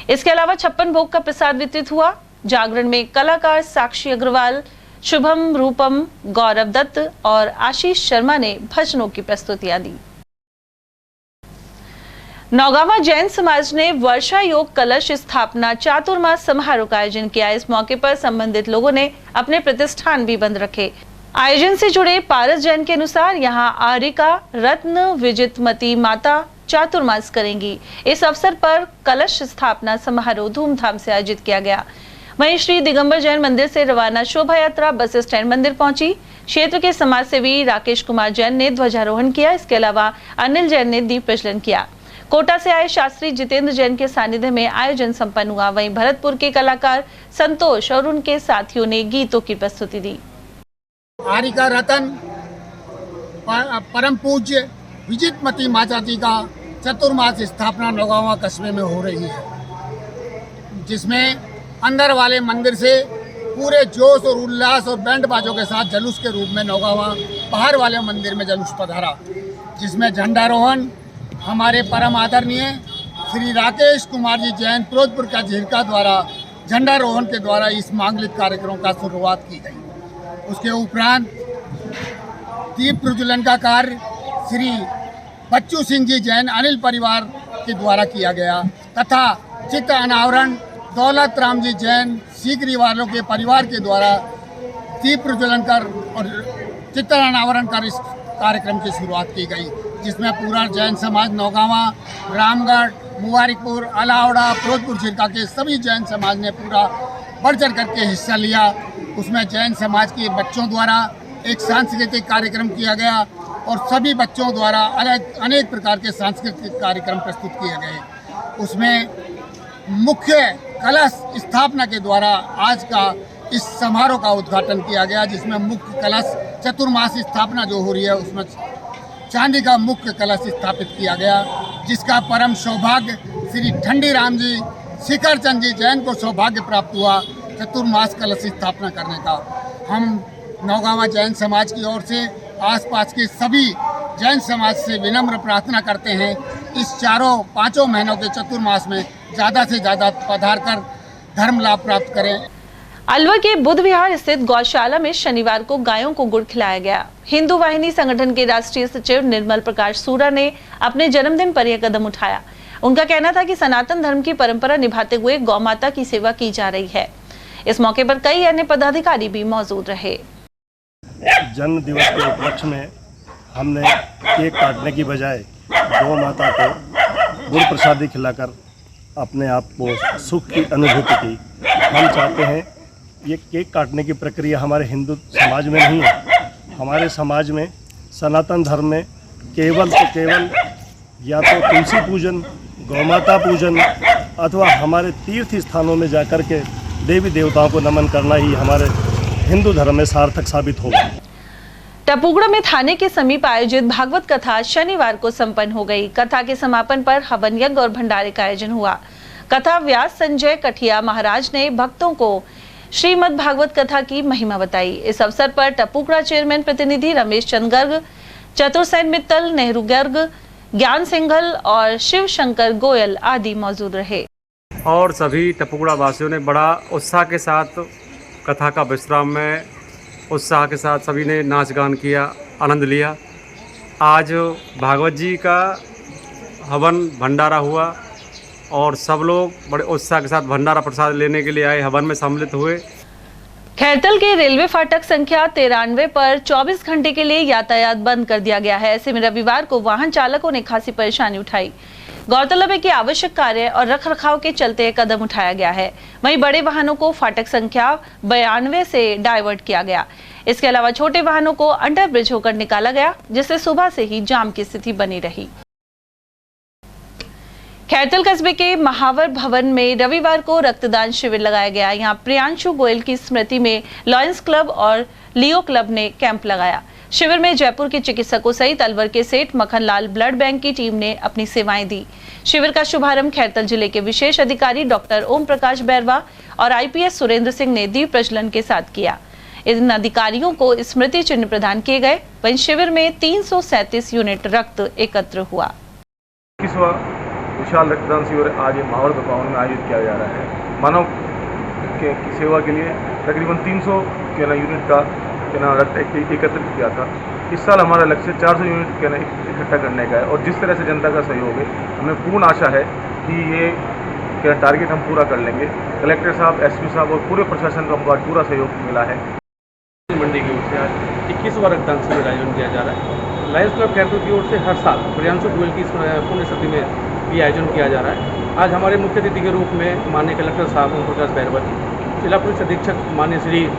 इसके अलावा 56 भोग का प्रसाद वितरित हुआ। जागरण में कलाकार साक्षी अग्रवाल, शुभम रूपम, गौरव दत्त और आशीष शर्मा ने भजनों की प्रस्तुतियां दी। नौगावा जैन समाज ने वर्षा योग कलश स्थापना चातुर्मास समारोह का आयोजन किया। इस मौके पर संबंधित लोगों ने अपने प्रतिष्ठान भी बंद रखे। आयोजन से जुड़े पारस जैन के अनुसार यहां आरिका रत्न विजितमती माता चातुर्मास करेंगी। इस अवसर पर कलश स्थापना समारोह धूमधाम से आयोजित किया गया। वहीं श्री दिगंबर जैन मंदिर से रवाना शोभा यात्रा बस स्टैंड मंदिर पहुंची। क्षेत्र के समाज सेवी राकेश कुमार जैन ने ध्वजारोहण किया। इसके अलावा अनिल जैन ने दीप प्रज्वलन किया। कोटा से आए शास्त्री जितेंद्र जैन के सानिध्य में आयोजन संपन्न हुआ। वहीं भरतपुर के कलाकार संतोष और उनके साथियों ने गीतों की प्रस्तुति दी। आरिका रतन परम पूज्य विजितमती माता जी का चतुर्मास स्थापना नौगावा कस्बे में हो रही है, जिसमें अंदर वाले मंदिर से पूरे जोश और उल्लास और बैंड बाजों के साथ जुलूस के रूप में नौगावा बाहर वाले मंदिर में जुलूस पधारा, जिसमें झंडारोहण हमारे परम आदरणीय श्री राकेश कुमार जी जैन फिरोजपुर का झिरका द्वारा झंडारोहण के द्वारा इस मांगलिक कार्यक्रम का शुरुआत की गई। उसके उपरांत दीप प्रज्वलन का कार्य श्री बच्चू सिंह जी जैन अनिल परिवार के द्वारा किया गया तथा चित्र अनावरण दौलत राम जी जैन सीकरी वालों के परिवार के द्वारा दीप प्रज्वलन कर और चित्र अनावरण कर इस कार्यक्रम की शुरुआत की गई, जिसमें पूरा जैन समाज नौगावा, रामगढ़, मुबारकपुर, अलावड़ा, फिरोजपुर झिरका के सभी जैन समाज ने पूरा बढ़ चढ़ करके हिस्सा लिया। उसमें जैन समाज के बच्चों द्वारा एक सांस्कृतिक कार्यक्रम किया गया और सभी बच्चों द्वारा अनेक प्रकार के सांस्कृतिक कार्यक्रम प्रस्तुत किए गए। उसमें मुख्य कलश स्थापना के द्वारा आज का इस समारोह का उद्घाटन किया गया, जिसमें मुख्य कलश चतुर्मास स्थापना जो हो रही है उसमें चांदी का मुख्य कलश स्थापित किया गया, जिसका परम सौभाग्य श्री ठंडी राम जी शिखर चंद जी जैन को सौभाग्य प्राप्त हुआ चतुर्मास कलश स्थापना करने का। हम नौगावा जैन समाज की ओर से आसपास के सभी जैन समाज से विनम्र प्रार्थना करते हैं इस 4-5 महीनों के चतुर्मास में ज़्यादा से ज़्यादा पधार कर धर्म लाभ प्राप्त करें। अलवर के बुद्ध विहार स्थित गौशाला में शनिवार को गायों को गुड़ खिलाया गया। हिंदू वाहिनी संगठन के राष्ट्रीय सचिव निर्मल प्रकाश सूरा ने अपने जन्मदिन पर यह कदम उठाया। उनका कहना था कि सनातन धर्म की परंपरा निभाते हुए गौ माता की सेवा की जा रही है। इस मौके पर कई अन्य पदाधिकारी भी मौजूद रहे। जन्म दिवस के उपलक्ष्य में हमने केक काटने की बजाय गौ माता को गुड़ प्रसादी खिलाकर अपने आप को सुख की अनुभूति की। हम चाहते हैं ये केक काटने की प्रक्रिया हमारे हिंदू समाज में नहीं है। हमारे समाज में सनातन धर्म में केवल या तो तुलसी पूजन, गौमाता पूजन अथवा हमारे तीर्थ स्थानों में जाकर के देवी देवताओं को नमन करना ही हमारे हिंदू धर्म में सार्थक साबित होगा। टपुगड़ा में थाने के समीप आयोजित भागवत कथा शनिवार को संपन्न हो गई। कथा के समापन पर हवन यज्ञ और भंडारे का आयोजन हुआ। कथा व्यास संजय कठिया महाराज ने भक्तों को श्रीमद् भागवत कथा की महिमा बताई। इस अवसर पर टपुगड़ा चेयरमैन प्रतिनिधि रमेश चंद गर्ग, चतुर्सेन मित्तल, नेहरू गर्ग, ज्ञान सिंघल और शिव शंकर गोयल आदि मौजूद रहे। और सभी टपुगड़ा वासियों ने बड़ा उत्साह के साथ कथा का विश्राम में उत्साह के साथ सभी ने नाच गान किया, आनंद लिया। आज भागवत जी का हवन भंडारा हुआ और सब लोग बड़े उत्साह के साथ भंडारा प्रसाद लेने के लिए आए, हवन में सम्मिलित हुए। खैरतल के रेलवे फाटक संख्या 93 पर 24 घंटे के लिए यातायात बंद कर दिया गया है। ऐसे में रविवार को वाहन चालकों ने खासी परेशानी उठाई। गौरतलब है कि आवश्यक कार्य और रखरखाव के चलते कदम उठाया गया है। वहीं बड़े वाहनों को फाटक संख्या 92 से डाइवर्ट किया गया। इसके अलावा छोटे वाहनों को अंडर ब्रिज होकर निकाला गया, जिससे सुबह से ही जाम की स्थिति बनी रही। खैरतल कस्बे के महावर भवन में रविवार को रक्तदान शिविर लगाया गया। यहाँ प्रियांशु गोयल की स्मृति में लॉयंस क्लब और लियो क्लब ने कैंप लगाया। शिविर में जयपुर के चिकित्सकों सहित अलवर के सेठ मखनलाल ब्लड बैंक की टीम ने अपनी सेवाएं दी। शिविर का शुभारंभ खैरतल जिले के विशेष अधिकारी डॉक्टर ओम प्रकाश बैरवा और IPS सुरेंद्र सिंह ने दीप प्रज्वलन के साथ किया। इन अधिकारियों को स्मृति चिन्ह प्रदान किए गए। वहीं शिविर में 337 यूनिट रक्त एकत्र हुआ। विशाल रक्तदान शिविर आज माहौल भवन में आयोजित किया जा रहा है। मानव की सेवा के लिए तकरीबन 300 यूनिट का रक्त एकत्रित किया था। इस साल हमारा लक्ष्य 400 यूनिट इकट्ठा करने का है और जिस तरह से जनता का सहयोग है, हमें पूर्ण आशा है कि ये टारगेट हम पूरा कर लेंगे। कलेक्टर साहब, SP साहब और पूरे प्रशासन का हमको पूरा सहयोग मिला है। मंडी की ओर से आज 21वां रक्तदान शिविर आयोजन किया जा रहा है। लायंस क्लब खैरतल की ओर से हर साल प्रियांशु गोयल की पुण्यतिथि में भी आयोजन किया जा रहा है। आज हमारे मुख्य अतिथि के रूप में माननीय कलेक्टर साहब ओम प्रकाश बैरवा जी, जिला पुलिस अधीक्षक माननीय श्री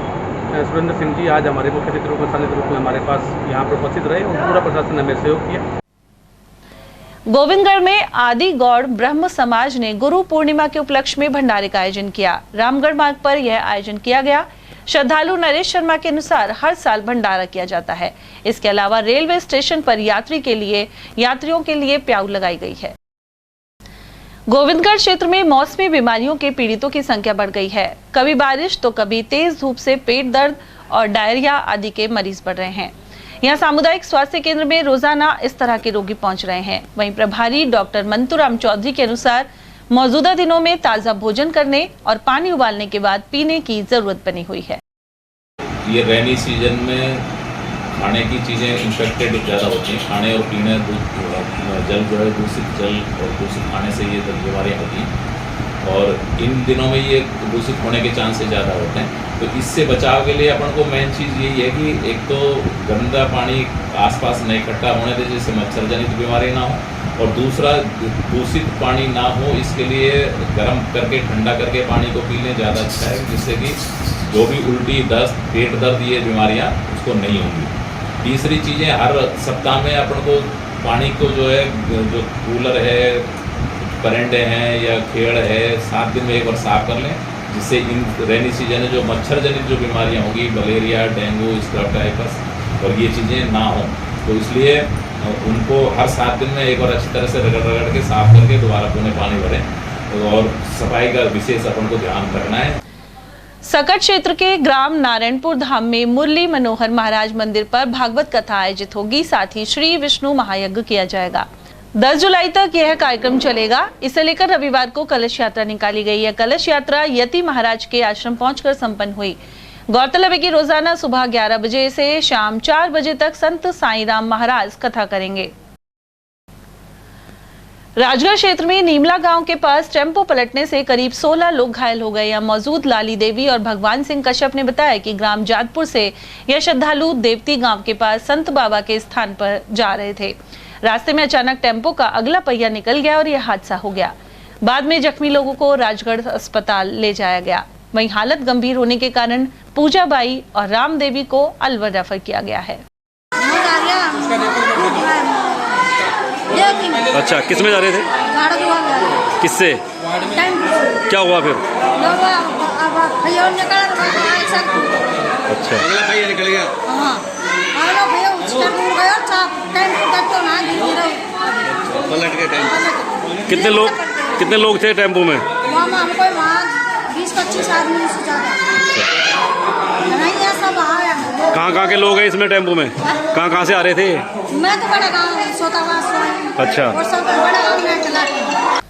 सुरेंद्र सिंह जी आज हमारे मुख्य अतिथि रूप में स्थानीय रूप में हमारे पास यहाँ पर उपस्थित रहे और पूरा प्रशासन ने हमें सहयोग किया। गोविंदगढ़ में आदि गौड़ ब्रह्म समाज ने गुरु पूर्णिमा के उपलक्ष्य में भंडारे का आयोजन किया। रामगढ़ मार्ग पर यह आयोजन किया गया। श्रद्धालु नरेश शर्मा के अनुसार हर साल भंडारा किया जाता है। इसके अलावा रेलवे स्टेशन पर यात्रियों के लिए प्याऊ लगाई गई है। गोविंदगढ़ क्षेत्र में मौसमी बीमारियों के पीड़ितों की संख्या बढ़ गई है। कभी बारिश तो कभी तेज धूप से पेट दर्द और डायरिया आदि के मरीज बढ़ रहे हैं। यहाँ सामुदायिक स्वास्थ्य केंद्र में रोजाना इस तरह के रोगी पहुंच रहे हैं। वहीं प्रभारी डॉक्टर मंतूराम चौधरी के अनुसार मौजूदा दिनों में ताज़ा भोजन करने और पानी उबालने के बाद पीने की जरूरत बनी हुई है। ये रेनी सीजन में खाने की चीज़ें इन्फेक्टेड ज़्यादा होती हैं। खाने और पीने जल जो है दूषित जल और दूषित खाने से ये बीमारियाँ होती हैं और इन दिनों में ये दूषित होने के चांसेस ज़्यादा होते हैं। तो इससे बचाव के लिए अपन को मेन चीज़ यही है कि एक तो गंदा पानी आसपास नहीं इकट्ठा होने दे जिससे मच्छर जनित बीमारी ना हो, और दूसरा दूषित पानी ना हो इसके लिए गर्म करके ठंडा करके पानी को पी लें ज़्यादा अच्छा है, जिससे कि जो भी उल्टी, दस्त, पेट दर्द ये बीमारियाँ उसको नहीं होंगी। तीसरी चीज़ें हर सप्ताह में अपन को पानी को जो है जो कूलर है, करंटे हैं या खेड़ है 7 दिन में एक बार साफ कर लें, जिससे इन रेनी सीजन में जो मच्छर जनित जो बीमारियाँ होगी, मलेरिया, डेंगू, स्क्रब टाइफस और ये चीज़ें ना हों। तो इसलिए उनको हर 7 दिन में एक बार अच्छी तरह से रगड़ के साफ करके दोबारा पुनः पानी भरें और सफाई का विशेष अपन को ध्यान रखना है। सकट क्षेत्र के ग्राम नारायणपुर धाम में मुरली मनोहर महाराज मंदिर पर भागवत कथा आयोजित होगी। साथ ही श्री विष्णु महायज्ञ किया जाएगा। 10 जुलाई तक यह कार्यक्रम चलेगा। इसे लेकर रविवार को कलश यात्रा निकाली गई है। कलश यात्रा यति महाराज के आश्रम पहुंचकर संपन्न हुई। गौरतलब है कि रोजाना सुबह 11 बजे से शाम 4 बजे तक संत साईं राम महाराज कथा करेंगे। राजगढ़ क्षेत्र में नीमला गांव के पास टेम्पो पलटने से करीब 16 लोग घायल हो गए। यहाँ मौजूद लाली देवी और भगवान सिंह कश्यप ने बताया कि ग्राम जादपुर से यह श्रद्धालु देवती गांव के पास संत बाबा के स्थान पर जा रहे थे। रास्ते में अचानक टेम्पो का अगला पहिया निकल गया और यह हादसा हो गया। बाद में जख्मी लोगों को राजगढ़ अस्पताल ले जाया गया। वहीं हालत गंभीर होने के कारण पूजा बाई और राम देवी को अलवर रेफर किया गया है। अच्छा, किस में जा रहे थे? किससे? क्या हुआ फिर? अच्छा, निकल गया। कितने लोग थे टेम्पो में? 20-25 आदमी से ज्यादा। कहाँ के लोग हैं इसमें टेम्पो में? कहाँ से आ रहे थे? मैं तो बड़ा गाँव सोतावास से। अच्छा। और सब बड़ा गाँव में चला गया।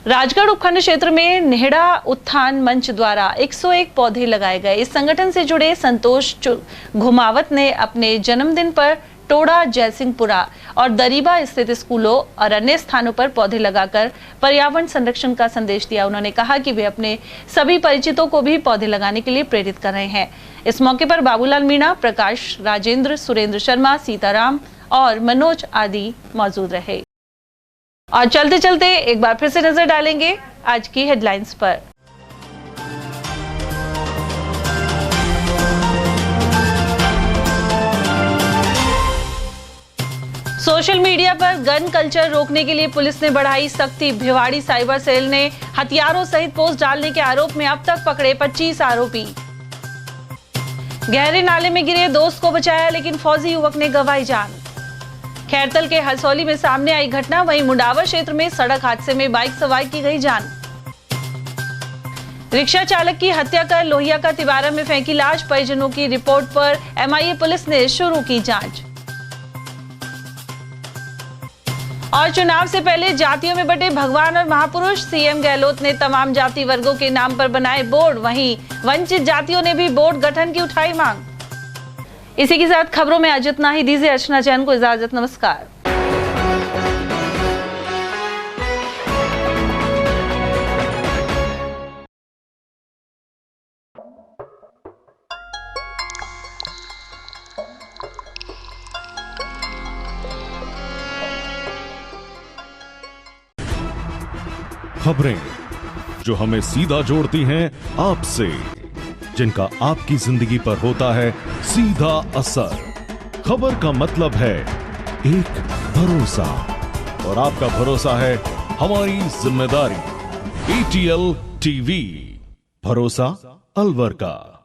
राजगढ़ उपखंड क्षेत्र में नेहड़ा उत्थान मंच द्वारा 101 पौधे लगाए गए। इस संगठन से जुड़े संतोष घुमावत ने अपने जन्मदिन पर टोड़ा, जयसिंहपुरा और दरीबा स्थित स्कूलों और अन्य स्थानों पर पौधे लगाकर पर्यावरण संरक्षण का संदेश दिया। उन्होंने कहा कि वे अपने सभी परिचितों को भी पौधे लगाने के लिए प्रेरित कर रहे हैं। इस मौके पर बाबूलाल मीणा, प्रकाश राजेंद्र, सुरेंद्र शर्मा, सीताराम और मनोज आदि मौजूद रहे। और चलते चलते एक बार फिर से नजर डालेंगे आज की हेडलाइंस पर। सोशल मीडिया पर गन कल्चर रोकने के लिए पुलिस ने बढ़ाई सख्ती। भिवाड़ी साइबर सेल ने हथियारों सहित पोस्ट डालने के आरोप में अब तक पकड़े 25 आरोपी। गहरे नाले में गिरे दोस्त को बचाया, लेकिन फौजी युवक ने गंवाई जान। खैरतल के हसौली में सामने आई घटना, वहीं मुंडावर क्षेत्र में सड़क हादसे में बाइक सवार की गई जान। रिक्शा चालक की हत्या कर लोहिया का तिवारा में फेंकी लाश, परिजनों की रिपोर्ट पर एमआईए पुलिस ने शुरू की जांच। और चुनाव से पहले जातियों में बटे भगवान और महापुरुष, सीएम गहलोत ने तमाम जाति वर्गों के नाम पर बनाए बोर्ड, वहीं वंचित जातियों ने भी बोर्ड गठन की उठाई मांग। इसी के साथ खबरों में आज इतना ही। दीजिए अर्चना जैन को इजाजत। नमस्कार। खबरें जो हमें सीधा जोड़ती हैं आपसे, जिनका आपकी जिंदगी पर होता है सीधा असर। खबर का मतलब है एक भरोसा, और आपका भरोसा है हमारी जिम्मेदारी। ATL TV, भरोसा अलवर का।